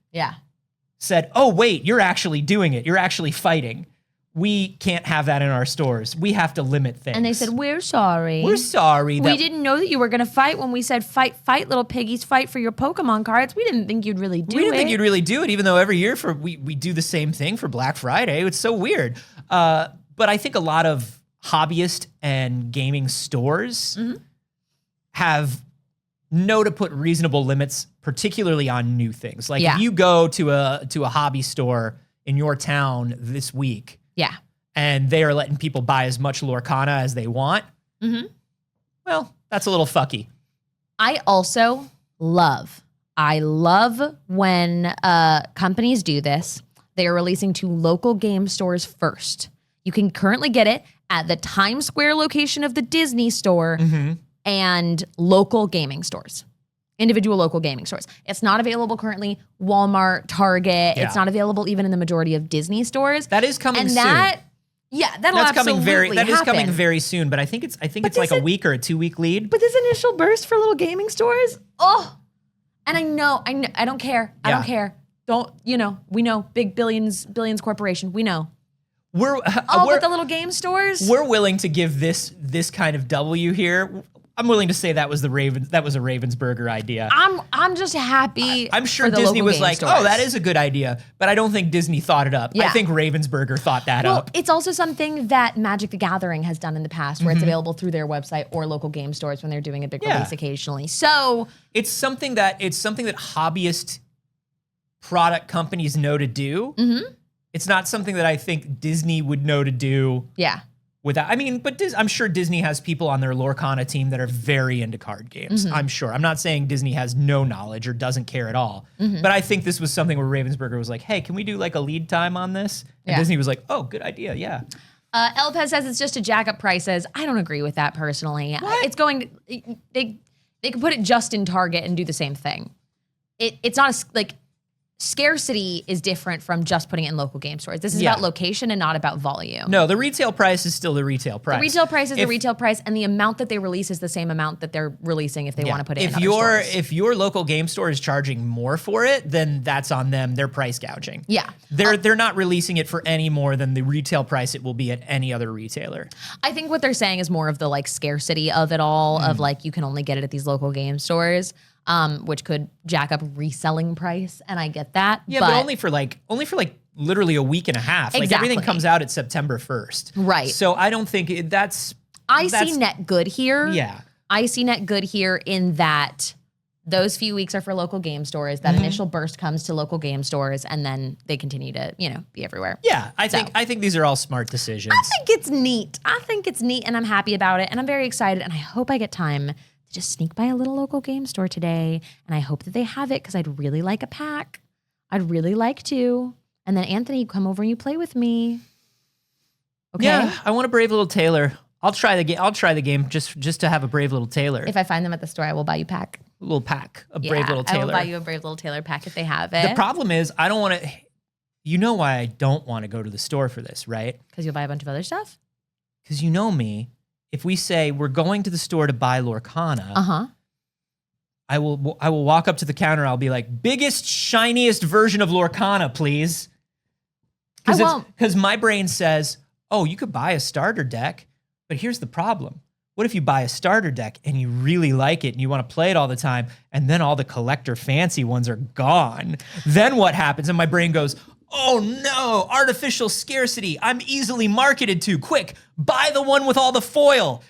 Speaker 1: said, oh, wait, you're actually doing it. You're actually fighting. We can't have that in our stores. We have to limit things.
Speaker 2: And they said, we're sorry.
Speaker 1: We're sorry.
Speaker 2: We didn't know that you were going to fight when we said, fight, little piggies, fight for your Pokemon cards. We didn't think you'd really do it.
Speaker 1: We didn't think you'd really do it, even though every year we do the same thing for Black Friday. It's so weird. But I think a lot of hobbyist and gaming stores have to put reasonable limits, particularly on new things. Like, if you go to a hobby store in your town this week, and they are letting people buy as much Lorcana as they want, well, that's a little fucky.
Speaker 2: I also love when companies do this. They are releasing to local game stores first. You can currently get it at the Times Square location of the Disney store and local gaming stores. Individual local gaming stores. It's not available currently. Walmart, Target. It's not available even in the majority of Disney stores.
Speaker 1: That is coming soon.
Speaker 2: That'll absolutely
Speaker 1: That is
Speaker 2: happen.
Speaker 1: coming very soon. But I think it's like a week or a 2 week lead.
Speaker 2: But this initial burst for little gaming stores, and I know, I don't care. I don't care. We know, big billions corporation. We know.
Speaker 1: But
Speaker 2: the little game stores.
Speaker 1: We're willing to give this kind of W here. I'm willing to say that was a Ravensburger idea.
Speaker 2: I'm just happy.
Speaker 1: I'm sure
Speaker 2: for the
Speaker 1: Disney
Speaker 2: local
Speaker 1: was
Speaker 2: game
Speaker 1: like,
Speaker 2: stores.
Speaker 1: oh, that is a good idea, but I don't think Disney thought it up. I think Ravensburger thought that up.
Speaker 2: It's also something that Magic the Gathering has done in the past, where it's available through their website or local game stores when they're doing a big release occasionally. So
Speaker 1: it's something that hobbyist product companies know to do. It's not something that I think Disney would know to do. I'm sure Disney has people on their Lorcana team that are very into card games. I'm sure. I'm not saying Disney has no knowledge or doesn't care at all. But I think this was something where Ravensburger was like, hey, can we do like a lead time on this? And Disney was like, oh, good idea. Yeah.
Speaker 2: Elpez says it's just to jack up prices. I don't agree with that personally. It's going to, they could put it just in Target and do the same thing. It's not scarcity is different from just putting it in local game stores. This is about location and not about volume.
Speaker 1: No, the retail price is still the retail price.
Speaker 2: The retail price is the retail price, and the amount that they release is the same amount that they're releasing if they want to put it in other stores.
Speaker 1: If your local game store is charging more for it, then that's on them. They're price gouging.
Speaker 2: Yeah.
Speaker 1: They're not releasing it for any more than the retail price it will be at any other retailer.
Speaker 2: I think what they're saying is more of the like scarcity of it all, of like you can only get it at these local game stores. Which could jack up reselling price, and I get that.
Speaker 1: Yeah, but only for like literally a week and a half. Like everything comes out at September 1st.
Speaker 2: Right.
Speaker 1: So I don't think that's.
Speaker 2: I see net good here.
Speaker 1: Yeah.
Speaker 2: I see net good here in that those few weeks are for local game stores. That initial burst comes to local game stores, and then they continue to be everywhere.
Speaker 1: Yeah, I think these are all smart decisions.
Speaker 2: I think it's neat. And I'm happy about it, and I'm very excited, and I hope I get time just sneak by a little local game store today, and I hope that they have it because I'd really like a pack. I'd really like to. And then Anthony, you come over and you play with me. Okay.
Speaker 1: Yeah, I want a Brave Little Tailor. I'll try the game just to have a Brave Little Tailor.
Speaker 2: If I find them at the store, I will buy you a pack.
Speaker 1: A little pack, Brave Little Tailor.
Speaker 2: I will buy you a Brave Little Tailor pack if they have it.
Speaker 1: The problem is I don't want to. You know why I don't want to go to the store for this, right?
Speaker 2: Because you'll buy a bunch of other stuff.
Speaker 1: Because you know me. If we say we're going to the store to buy Lorcana, I will walk up to the counter. I'll be like, biggest, shiniest version of Lorcana, please.
Speaker 2: I won't.
Speaker 1: Because my brain says, oh, you could buy a starter deck, but here's the problem. What if you buy a starter deck and you really like it and you want to play it all the time, and then all the collector fancy ones are gone? Then what happens? And my brain goes, oh no, artificial scarcity. I'm easily marketed to. Quick, buy the one with all the foil.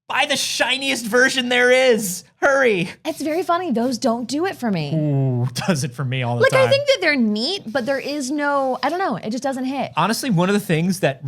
Speaker 1: Buy the shiniest version there is. Hurry.
Speaker 2: It's very funny. Those don't do it for me.
Speaker 1: Ooh, does it for me all the
Speaker 2: Like,
Speaker 1: time.
Speaker 2: I think that they're neat, but there is no, I don't know. It just doesn't hit.
Speaker 1: Honestly, one of the things that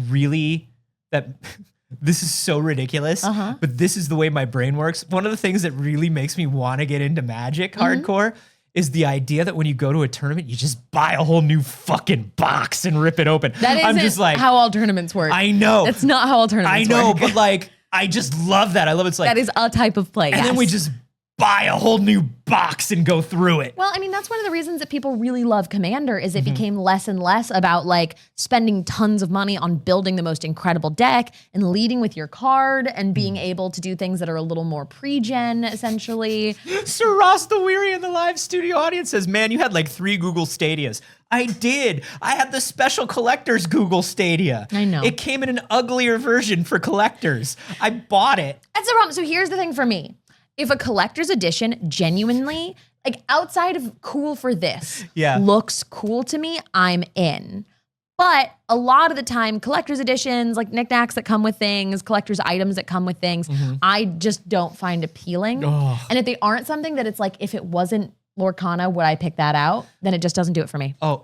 Speaker 1: this is so ridiculous, but this is the way my brain works. One of the things that really makes me want to get into Magic hardcore is the idea that when you go to a tournament, you just buy a whole new fucking box and rip it open.
Speaker 2: That isn't
Speaker 1: I'm just like,
Speaker 2: how all tournaments work.
Speaker 1: I know.
Speaker 2: That's not how all tournaments
Speaker 1: I know,
Speaker 2: work.
Speaker 1: but like, I just love that. I love it's like,
Speaker 2: That is a type of play,
Speaker 1: and then we just buy a whole new box and go through it.
Speaker 2: Well, I mean, that's one of the reasons that people really love Commander is it
Speaker 1: Mm-hmm.
Speaker 2: became less and less about like spending tons of money on building the most incredible deck and leading with your card and being
Speaker 1: Mm.
Speaker 2: able to do things that are a little more pre-gen, essentially.
Speaker 1: Sir Ross the Weary in the live studio audience says, man, you had like 3 Google Stadias. I did. I had the special collector's Google Stadia.
Speaker 2: I know.
Speaker 1: It came in an uglier version for collectors. I bought it.
Speaker 2: That's the problem. So here's the thing for me. If a collector's edition genuinely, like outside of cool for this,
Speaker 1: Yeah.
Speaker 2: looks cool to me, I'm in. But a lot of the time, collector's editions, like knickknacks that come with things, collector's items that come with things, I just don't find appealing.
Speaker 1: Ugh.
Speaker 2: And if they aren't something that it's like, if it wasn't Lorcana, would I pick that out? Then it just doesn't do it for me.
Speaker 1: Oh,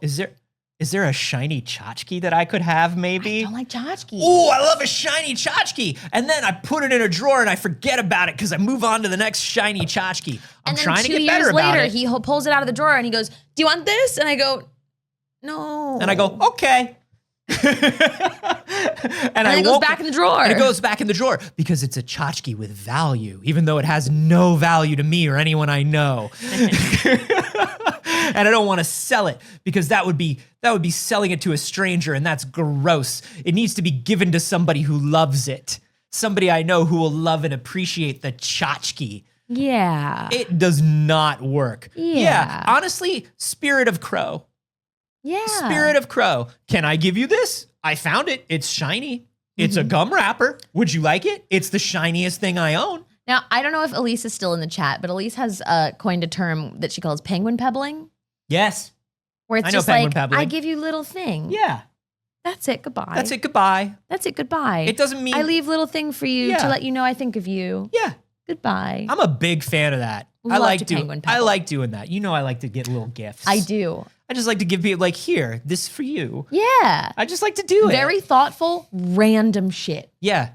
Speaker 1: is there a shiny tchotchke that I could have maybe?
Speaker 2: I don't like tchotchkes.
Speaker 1: Ooh, I love a shiny tchotchke. And then I put it in a drawer and I forget about it because I move on to the next shiny tchotchke. I'm
Speaker 2: And then
Speaker 1: trying to
Speaker 2: 2
Speaker 1: get better
Speaker 2: years
Speaker 1: about
Speaker 2: later,
Speaker 1: it.
Speaker 2: he pulls it out of the drawer and he goes, "Do you want this?" And I go, "No."
Speaker 1: And I go, okay. and
Speaker 2: it goes back in the drawer.
Speaker 1: And it goes back in the drawer because it's a tchotchke with value, even though it has no value to me or anyone I know. And I don't want to sell it because that would be selling it to a stranger, and that's gross. It needs to be given to somebody who loves it. Somebody I know who will love and appreciate the tchotchke.
Speaker 2: Yeah.
Speaker 1: It does not work.
Speaker 2: Yeah.
Speaker 1: Honestly, Spirit of Crow.
Speaker 2: Yeah.
Speaker 1: Spirit of Crow. Can I give you this? I found it. It's shiny. It's a gum wrapper. Would you like it? It's the shiniest thing I own.
Speaker 2: Now, I don't know if Elise is still in the chat, but Elise has coined a term that she calls penguin pebbling,
Speaker 1: Yes.
Speaker 2: where it's
Speaker 1: I know
Speaker 2: just
Speaker 1: penguin
Speaker 2: like,
Speaker 1: pebbling.
Speaker 2: I give you little thing.
Speaker 1: Yeah.
Speaker 2: That's it. Goodbye.
Speaker 1: That's it. Goodbye.
Speaker 2: That's it. Goodbye.
Speaker 1: It doesn't mean.
Speaker 2: I leave little thing for you
Speaker 1: Yeah.
Speaker 2: to let you know I think of you.
Speaker 1: Yeah.
Speaker 2: Goodbye.
Speaker 1: I'm a big fan of that.
Speaker 2: Love to penguin
Speaker 1: I
Speaker 2: pebble.
Speaker 1: like doing that. You know, I like to get little gifts.
Speaker 2: I do.
Speaker 1: I just like to give people like, here, this for you.
Speaker 2: Yeah.
Speaker 1: I just like to do it.
Speaker 2: Very thoughtful, random shit.
Speaker 1: Yeah.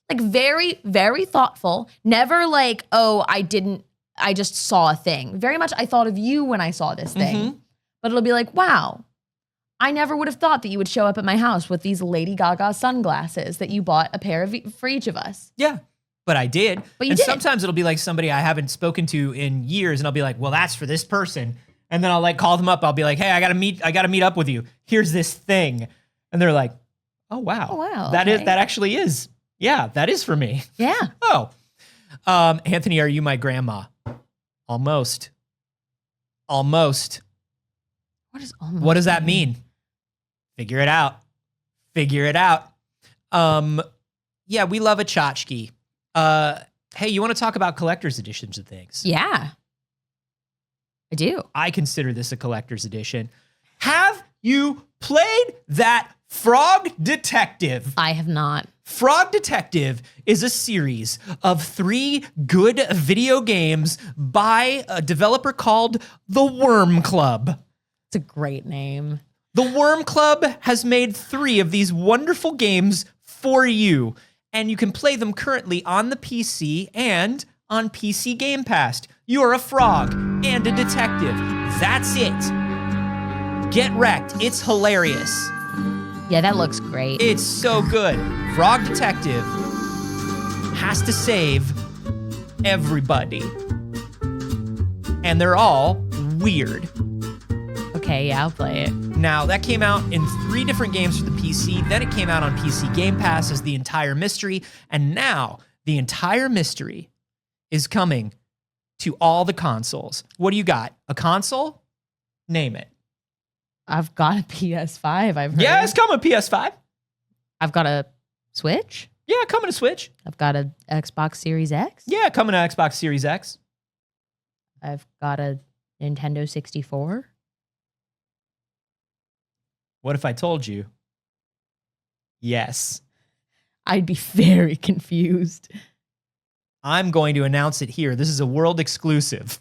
Speaker 2: Like very, very thoughtful. Never like, oh, I just saw a thing. Very much I thought of you when I saw this thing. But it'll be like, wow, I never would have thought that you would show up at my house with these Lady Gaga sunglasses that you bought a pair of for each of us.
Speaker 1: Yeah. But I did.
Speaker 2: But you
Speaker 1: and
Speaker 2: did.
Speaker 1: sometimes it'll be like somebody I haven't spoken to in years, and I'll be like, well, that's for this person. And then I'll like call them up. I'll be like, hey, I gotta meet up with you. Here's this thing. And they're like, oh wow.
Speaker 2: Oh, wow,
Speaker 1: That
Speaker 2: okay.
Speaker 1: actually is. Yeah, that is for me.
Speaker 2: Yeah.
Speaker 1: Oh. Anthony, are you my grandma? Almost. Almost. What does that mean? Figure it out. Figure it out. Yeah, we love a tchotchke. Hey, you want to talk about collector's editions of things?
Speaker 2: Yeah. I do.
Speaker 1: I consider this a collector's edition. Have you played that Frog Detective?
Speaker 2: I have not.
Speaker 1: Frog Detective is a series of 3 good video games by a developer called The Worm Club.
Speaker 2: It's a great name.
Speaker 1: The Worm Club has made 3 of these wonderful games for you, and you can play them currently on the PC and on PC Game Pass. You are a frog and a detective. That's it. Get wrecked. It's hilarious.
Speaker 2: Yeah, that looks great.
Speaker 1: It's so good. Frog Detective has to save everybody. And they're all weird.
Speaker 2: Okay, yeah, I'll play it.
Speaker 1: Now, that came out in 3 different games for the PC. Then it came out on PC Game Pass as the entire mystery. And now the entire mystery is coming to all the consoles. What do you got? A console? Name it.
Speaker 2: I've got a PS5, I've heard.
Speaker 1: Yeah, it's coming to PS5.
Speaker 2: I've got a Switch.
Speaker 1: Yeah, coming to Switch.
Speaker 2: I've got a Xbox Series X.
Speaker 1: Yeah, coming to Xbox Series X.
Speaker 2: I've got a Nintendo 64.
Speaker 1: What if I told you? Yes.
Speaker 2: I'd be very confused.
Speaker 1: I'm going to announce it here. This is a world exclusive.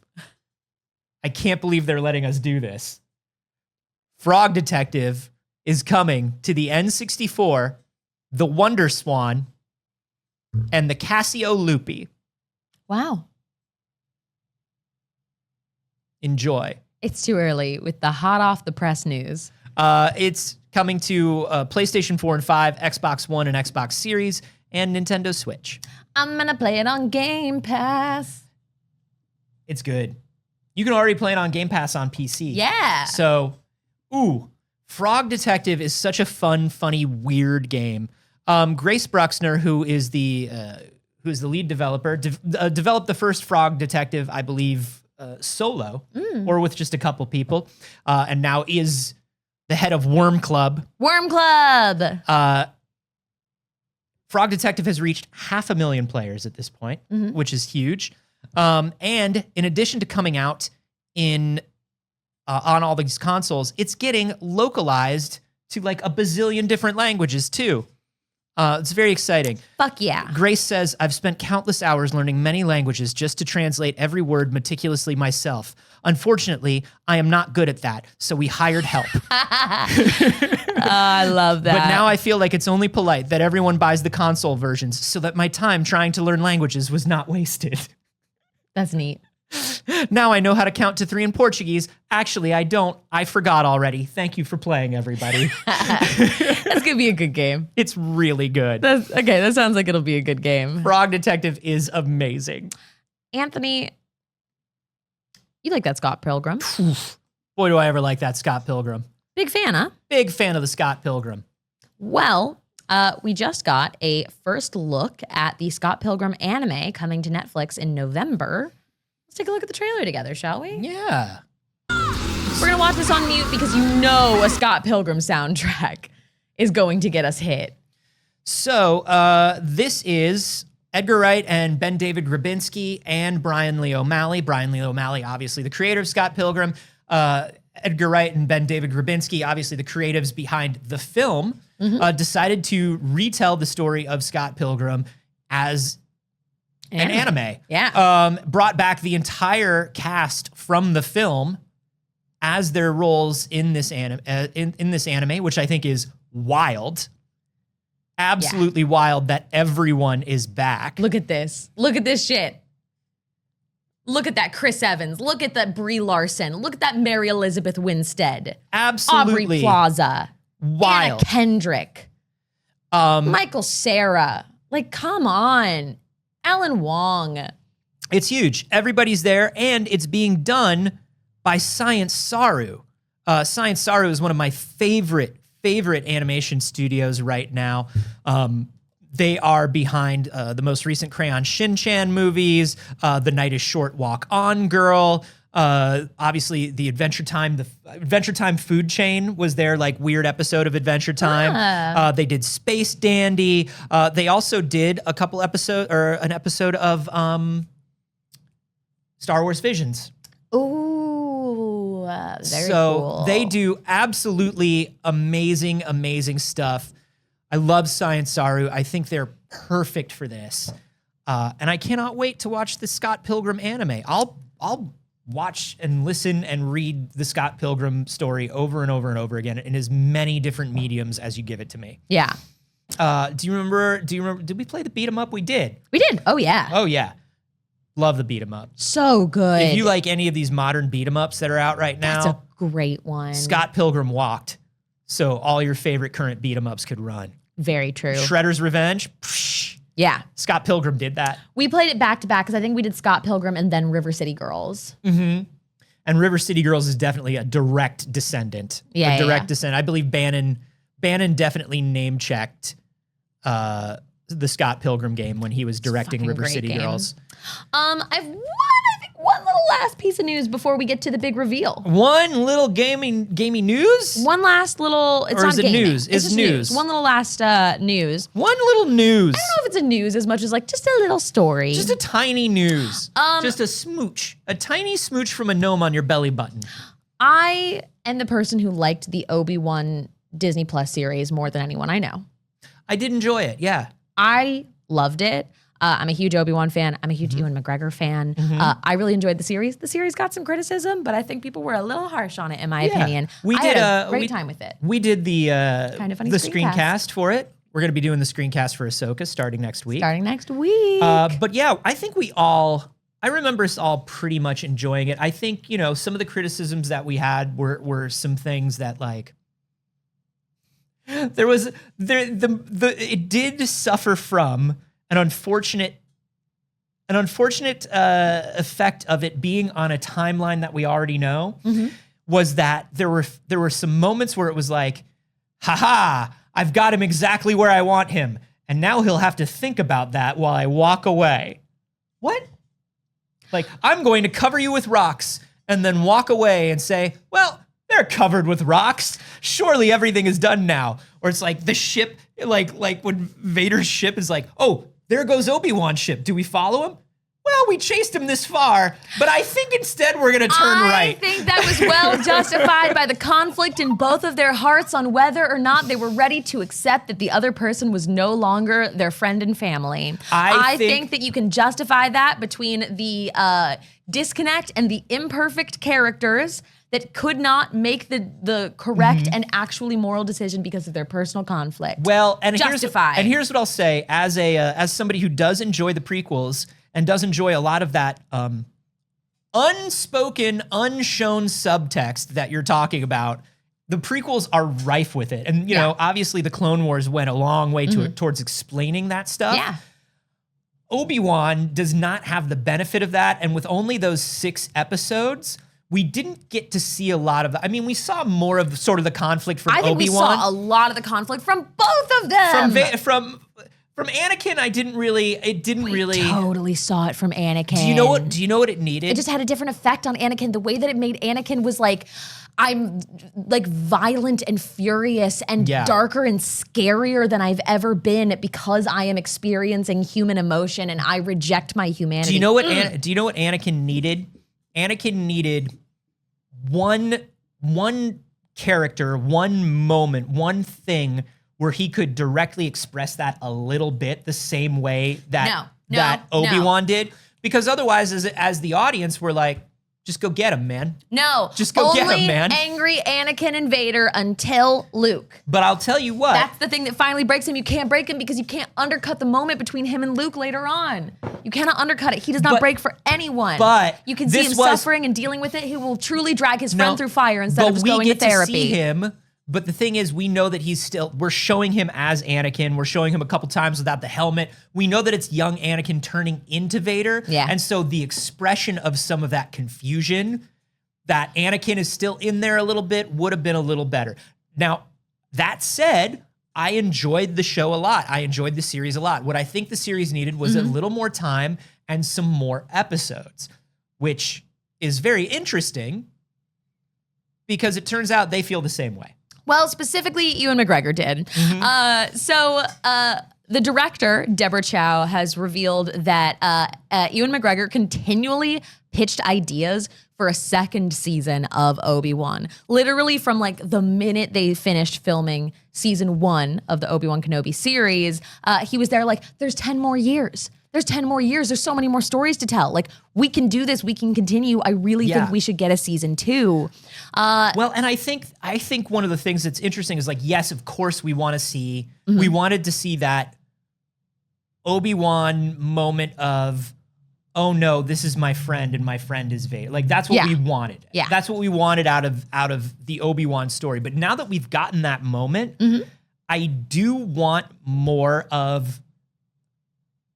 Speaker 1: I can't believe they're letting us do this. Frog Detective is coming to the N64, the Wonder Swan, and the Casio Loopy.
Speaker 2: Wow.
Speaker 1: Enjoy.
Speaker 2: It's too early with the hot off the press news.
Speaker 1: It's coming to PlayStation 4 and 5, Xbox One and Xbox Series, and Nintendo Switch.
Speaker 2: I'm gonna play it on Game Pass.
Speaker 1: It's good. You can already play it on Game Pass on PC.
Speaker 2: Yeah.
Speaker 1: So, Frog Detective is such a fun, funny, weird game. Grace Bruxner, who is the lead developer, developed the first Frog Detective, I believe, solo or with just a couple people, and now is the head of Worm Club.
Speaker 2: Worm Club.
Speaker 1: Frog Detective has reached 500,000 players at this point, which is huge. And in addition to coming out in on all these consoles, it's getting localized to like a bazillion different languages too. It's very exciting.
Speaker 2: Fuck yeah.
Speaker 1: Grace says, I've spent countless hours learning many languages just to translate every word meticulously myself. Unfortunately, I am not good at that, so we hired help.
Speaker 2: I love that.
Speaker 1: But now I feel like it's only polite that everyone buys the console versions so that my time trying to learn languages was not wasted.
Speaker 2: That's neat.
Speaker 1: Now I know how to count to 3 in Portuguese. Actually, I don't. I forgot already. Thank you for playing, everybody.
Speaker 2: That's gonna be a good game.
Speaker 1: It's really good.
Speaker 2: Okay, that sounds like it'll be a good game.
Speaker 1: Frog Detective is amazing.
Speaker 2: Anthony, you like that Scott Pilgrim?
Speaker 1: Boy, do I ever like that Scott Pilgrim.
Speaker 2: Big fan, huh?
Speaker 1: Big fan of the Scott Pilgrim.
Speaker 2: Well, we just got a first look at the Scott Pilgrim anime coming to Netflix in November. Let's take a look at the trailer together, shall we?
Speaker 1: Yeah.
Speaker 2: We're going to watch this on mute because you know a Scott Pilgrim soundtrack is going to get us hit.
Speaker 1: So this is Edgar Wright and Ben David Grabinski and Brian Lee O'Malley. Brian Lee O'Malley, obviously the creator of Scott Pilgrim. Edgar Wright and Ben David Grabinski, obviously the creatives behind the film, decided to retell the story of Scott Pilgrim as an anime.
Speaker 2: Yeah.
Speaker 1: Brought back the entire cast from the film as their roles in this anime, which I think is wild. Absolutely wild that everyone is back.
Speaker 2: Look at this. Look at this shit. Look at that Chris Evans. Look at that Brie Larson. Look at that Mary Elizabeth Winstead.
Speaker 1: Absolutely.
Speaker 2: Aubrey Plaza.
Speaker 1: Wild.
Speaker 2: Anna Kendrick. Michael Cera. Like, come on. Alan Wong.
Speaker 1: It's huge. Everybody's there, and it's being done by Science Saru. Science Saru is one of my favorite animation studios right now. They are behind the most recent Crayon Shin-Chan movies, The Night is Short, Walk On Girl. Obviously, the Adventure Time food chain was their like weird episode of Adventure Time. They did Space Dandy. They also did an episode of Star Wars Visions.
Speaker 2: Ooh, very
Speaker 1: So
Speaker 2: cool.
Speaker 1: they do absolutely amazing stuff. I love Science Saru. I think they're perfect for this. And I cannot wait to watch the Scott Pilgrim anime. I'll watch and listen and read the Scott Pilgrim story over and over and over again in as many different mediums as you give it to me.
Speaker 2: Yeah.
Speaker 1: Do you remember, did we play the beat 'em up? We did.
Speaker 2: We did. Oh, yeah.
Speaker 1: Oh, yeah. Love the beat 'em up.
Speaker 2: So good.
Speaker 1: If you like any of these modern beat 'em ups that are out right now,
Speaker 2: That's a great one.
Speaker 1: Scott Pilgrim walked. So all your favorite current beat 'em ups could run.
Speaker 2: Very true.
Speaker 1: Shredder's Revenge. Psh,
Speaker 2: Yeah.
Speaker 1: Scott Pilgrim did that.
Speaker 2: We played it back to back because I think we did Scott Pilgrim and then River City Girls.
Speaker 1: Mm-hmm. And River City Girls is definitely a direct descendant.
Speaker 2: Yeah,
Speaker 1: a direct descendant. I believe Bannon definitely name-checked the Scott Pilgrim game when he was directing
Speaker 2: fucking
Speaker 1: River
Speaker 2: great
Speaker 1: City
Speaker 2: game.
Speaker 1: Girls.
Speaker 2: I think one little last piece of news before we get to the big reveal.
Speaker 1: One little gamey news?
Speaker 2: One last little, it's
Speaker 1: Or
Speaker 2: not
Speaker 1: is it
Speaker 2: gaming.
Speaker 1: news? It's
Speaker 2: just
Speaker 1: news.
Speaker 2: One little last news.
Speaker 1: One little news.
Speaker 2: I don't know if it's a news as much as like just a little story.
Speaker 1: Just a tiny news. Just a smooch. A tiny smooch from a gnome on your belly button.
Speaker 2: I am the person who liked the Obi-Wan Disney Plus series more than anyone I know.
Speaker 1: I did enjoy it, yeah.
Speaker 2: I loved it. I'm a huge Obi-Wan fan. I'm a huge Ewan McGregor fan. I really enjoyed the series. The series got some criticism, but I think people were a little harsh on it, in my opinion. I had a great time with it.
Speaker 1: We did the
Speaker 2: Kind of funny
Speaker 1: the
Speaker 2: screencast.
Speaker 1: screencast for it. We're going to be doing the screencast for Ahsoka starting next week.
Speaker 2: But
Speaker 1: Yeah, I think I remember us all pretty much enjoying it. I think, some of the criticisms that we had were some things that like, it did suffer from an unfortunate effect of it being on a timeline that we already know, was that there were some moments where it was like, haha, I've got him exactly where I want him. And now he'll have to think about that while I walk away. What? Like, I'm going to cover you with rocks and then walk away and say, well, they're covered with rocks. Surely everything is done now. Or it's like the ship, like when Vader's ship is like, oh, there goes Obi-Wan's ship. Do we follow him? Well, we chased him this far, but I think instead we're going to turn right.
Speaker 2: I think that was well justified by the conflict in both of their hearts on whether or not they were ready to accept that the other person was no longer their friend and family. I think that you can justify that between the disconnect and the imperfect characters that could not make the correct and actually moral decision because of their personal conflict.
Speaker 1: Well, and
Speaker 2: justified.
Speaker 1: Here's what I'll say as somebody who does enjoy the prequels and does enjoy a lot of that unspoken, unshown subtext that you're talking about. The prequels are rife with it. And, obviously the Clone Wars went a long way towards explaining that stuff.
Speaker 2: Yeah.
Speaker 1: Obi-Wan does not have the benefit of that. And with only those 6 episodes, we didn't get to see a lot of that. I mean, we saw more of sort of the conflict from Obi-Wan.
Speaker 2: I think we saw a lot of the conflict from both of them.
Speaker 1: From Anakin, it didn't really
Speaker 2: totally saw it from Anakin.
Speaker 1: Do you know what it needed?
Speaker 2: It just had a different effect on Anakin. The way that it made Anakin was like, I'm like violent and furious and darker and scarier than I've ever been because I am experiencing human emotion and I reject my humanity.
Speaker 1: Do you know what Anakin needed? Anakin needed one character, one moment, one thing where he could directly express that a little bit the same way that Obi-Wan did. Because otherwise, as the audience, we're like, just go get him, man.
Speaker 2: No.
Speaker 1: Just go get him, man.
Speaker 2: Angry Anakin and Vader until Luke.
Speaker 1: But I'll tell you what.
Speaker 2: That's the thing that finally breaks him. You can't break him because you can't undercut the moment between him and Luke later on. You cannot undercut it. He does not break for anyone.
Speaker 1: But
Speaker 2: you can see him suffering and dealing with it. He will truly drag his friend through fire instead of just going to therapy.
Speaker 1: To see him. But the thing is, we know that we're showing him as Anakin. We're showing him a couple times without the helmet. We know that it's young Anakin turning into Vader.
Speaker 2: Yeah.
Speaker 1: And so the expression of some of that confusion, that Anakin is still in there a little bit, would have been a little better. Now, that said, I enjoyed the show a lot. I enjoyed the series a lot. What I think the series needed was a little more time and some more episodes, which is very interesting because it turns out they feel the same way.
Speaker 2: Well, specifically, Ewan McGregor did. The director, Deborah Chow, has revealed that Ewan McGregor continually pitched ideas for a second season of Obi-Wan. Literally from like the minute they finished filming season 1 of the Obi-Wan Kenobi series, he was there like, there's 10 more years. There's 10 more years. There's so many more stories to tell. Like, we can do this. We can continue. I really think we should get a season 2.
Speaker 1: Well, and I think one of the things that's interesting is like, yes, of course we want to see, we wanted to see that Obi-Wan moment of, oh no, this is my friend and my friend is Vader. Like, that's what we wanted.
Speaker 2: Yeah.
Speaker 1: That's what we wanted out of the Obi-Wan story. But now that we've gotten that moment, I do want more of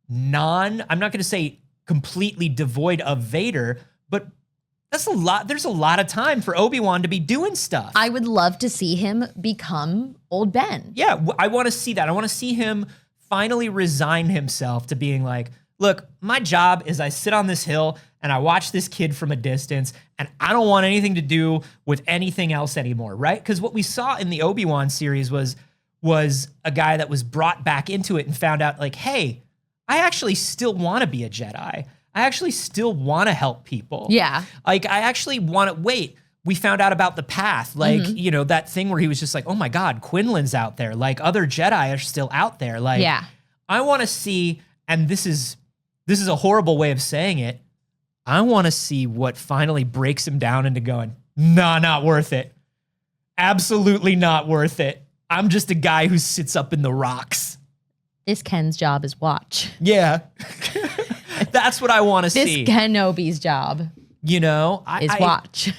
Speaker 1: I'm not going to say completely devoid of Vader, but that's a lot. There's a lot of time for Obi-Wan to be doing stuff.
Speaker 2: I would love to see him become old Ben.
Speaker 1: Yeah, I want to see that. I want to see him finally resign himself to being like, look, my job is I sit on this hill and I watch this kid from a distance and I don't want anything to do with anything else anymore, right? Because what we saw in the Obi-Wan series was a guy that was brought back into it and found out like, hey, I actually still want to be a Jedi. I actually still want to help people.
Speaker 2: Yeah.
Speaker 1: Like, I actually want to, wait, we found out about the path. Like, that thing where he was just like, oh my God, Quinlan's out there. Like, other Jedi are still out there. Like, I want to see and this is a horrible way of saying it, I want to see what finally breaks him down into going, nah, not worth it. Absolutely not worth it. I'm just a guy who sits up in the rocks.
Speaker 2: This Ken's job is watch.
Speaker 1: Yeah. That's what I want to see.
Speaker 2: This Kenobi's job is watch.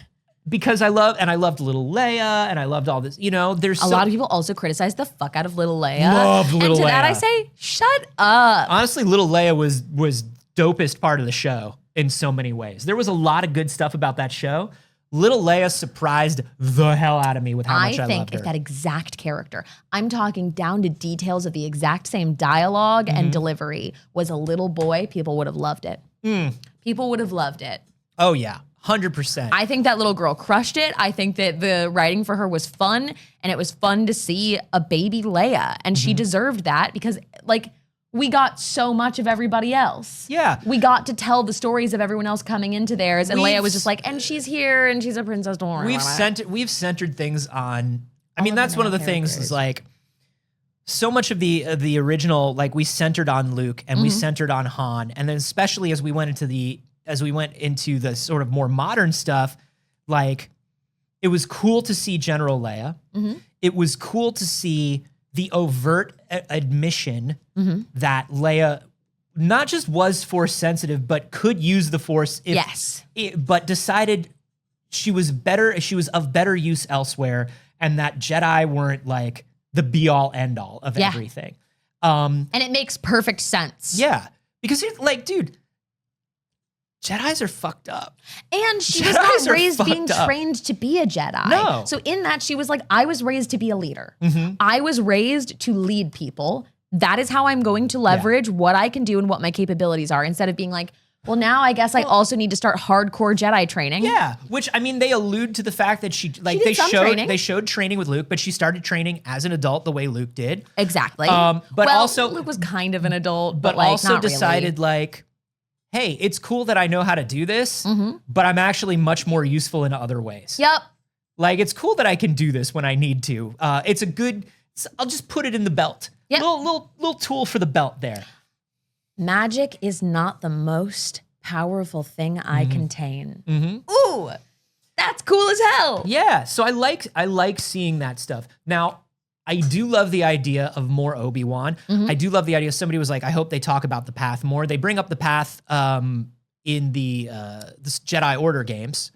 Speaker 1: Because I loved Little Leia, and I loved all this. There's
Speaker 2: a lot of people also criticize the fuck out of Little Leia.
Speaker 1: Loved Little Leia.
Speaker 2: And to that I say, shut up.
Speaker 1: Honestly, Little Leia was dopest part of the show in so many ways. There was a lot of good stuff about that show. Little Leia surprised the hell out of me with how much I loved her. I think
Speaker 2: if that exact character, I'm talking down to details of the exact same dialogue and delivery, was a little boy, people would have loved it. People would have loved it.
Speaker 1: Oh, yeah. 100%.
Speaker 2: I think that little girl crushed it. I think that the writing for her was fun, and it was fun to see a baby Leia, and she deserved that because, we got so much of everybody else.
Speaker 1: Yeah.
Speaker 2: We got to tell the stories of everyone else coming into theirs, and Leia was just like, and she's here, and she's a princess, don't worry.
Speaker 1: We've centered things on, that's one of the things is so much of the original, we centered on Luke and we centered on Han, and then especially as we went into the sort of more modern stuff, it was cool to see General Leia. It was cool to see the overt admission that Leia not just was Force sensitive, but could use the Force but decided she was of better use elsewhere, and that Jedi weren't the be all end all of everything.
Speaker 2: And it makes perfect sense.
Speaker 1: Yeah. Because dude, Jedis are fucked up.
Speaker 2: And she was not raised being trained to be a Jedi.
Speaker 1: No.
Speaker 2: So in that, she was like, I was raised to be a leader. I was raised to lead people. That is how I'm going to leverage what I can do and what my capabilities are, instead of being like, well, now I guess I also need to start hardcore Jedi training.
Speaker 1: Yeah, which, they allude to the fact that they showed training with Luke, but she started training as an adult the way Luke did.
Speaker 2: Exactly.
Speaker 1: But also
Speaker 2: Luke was kind of an adult,
Speaker 1: but also not decided really. Hey, it's cool that I know how to do this, but I'm actually much more useful in other ways.
Speaker 2: Yep.
Speaker 1: It's cool that I can do this when I need to. It's a good, I'll just put it in the belt.
Speaker 2: Yep.
Speaker 1: Little tool for the belt there.
Speaker 2: Magic is not the most powerful thing I contain. Ooh, that's cool as hell.
Speaker 1: Yeah, so I like seeing that stuff. Now, I do love the idea of more Obi-Wan. I do love the idea. Somebody was like, I hope they talk about the path more. They bring up the path in the Jedi Order games.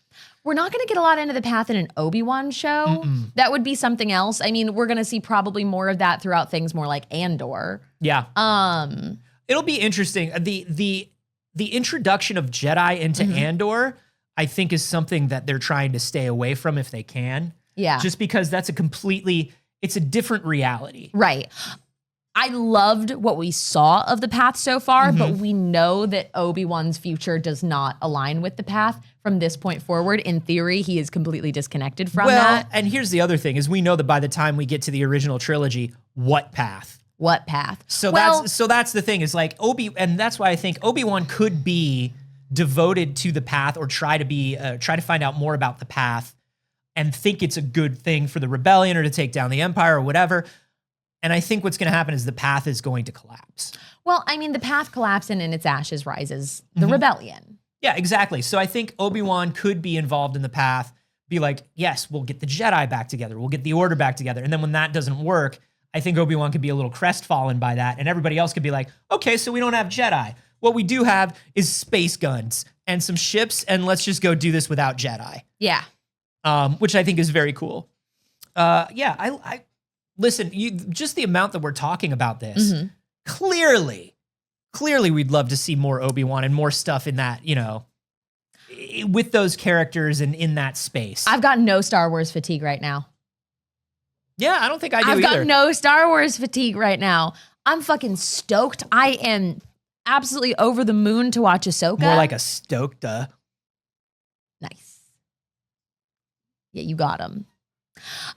Speaker 2: We're not going to get a lot into the path in an Obi-Wan show. That would be something else. We're going to see probably more of that throughout things more like Andor.
Speaker 1: Yeah. It'll be interesting. The introduction of Jedi into Andor, I think, is something that they're trying to stay away from if they can.
Speaker 2: Yeah.
Speaker 1: Just because that's it's a different reality.
Speaker 2: Right. I loved what we saw of the path so far, but we know that Obi-Wan's future does not align with the path from this point forward. In theory, he is completely disconnected from that.
Speaker 1: And here's the other thing, is we know that by the time we get to the original trilogy, what path?
Speaker 2: What path?
Speaker 1: So that's the thing, is and that's why I think Obi-Wan could be devoted to the path, or try to find out more about the path and think it's a good thing for the rebellion or to take down the Empire or whatever. And I think what's going to happen is the path is going to collapse.
Speaker 2: Well, the path collapsing and in its ashes rises the rebellion.
Speaker 1: Yeah, exactly. So I think Obi-Wan could be involved in the path, be like, yes, we'll get the Jedi back together. We'll get the Order back together. And then when that doesn't work, I think Obi-Wan could be a little crestfallen by that. And everybody else could be like, okay, so we don't have Jedi. What we do have is space guns and some ships, and let's just go do this without Jedi.
Speaker 2: Yeah.
Speaker 1: Which I think is very cool. I listen, just the amount that we're talking about this, clearly we'd love to see more Obi-Wan and more stuff in that, with those characters and in that space.
Speaker 2: I've got no Star Wars fatigue right now.
Speaker 1: Yeah, I don't think I do either.
Speaker 2: I've got no Star Wars fatigue right now. I'm fucking stoked. I am absolutely over the moon to watch Ahsoka.
Speaker 1: More like a stoked.
Speaker 2: Nice. Yeah, you got him.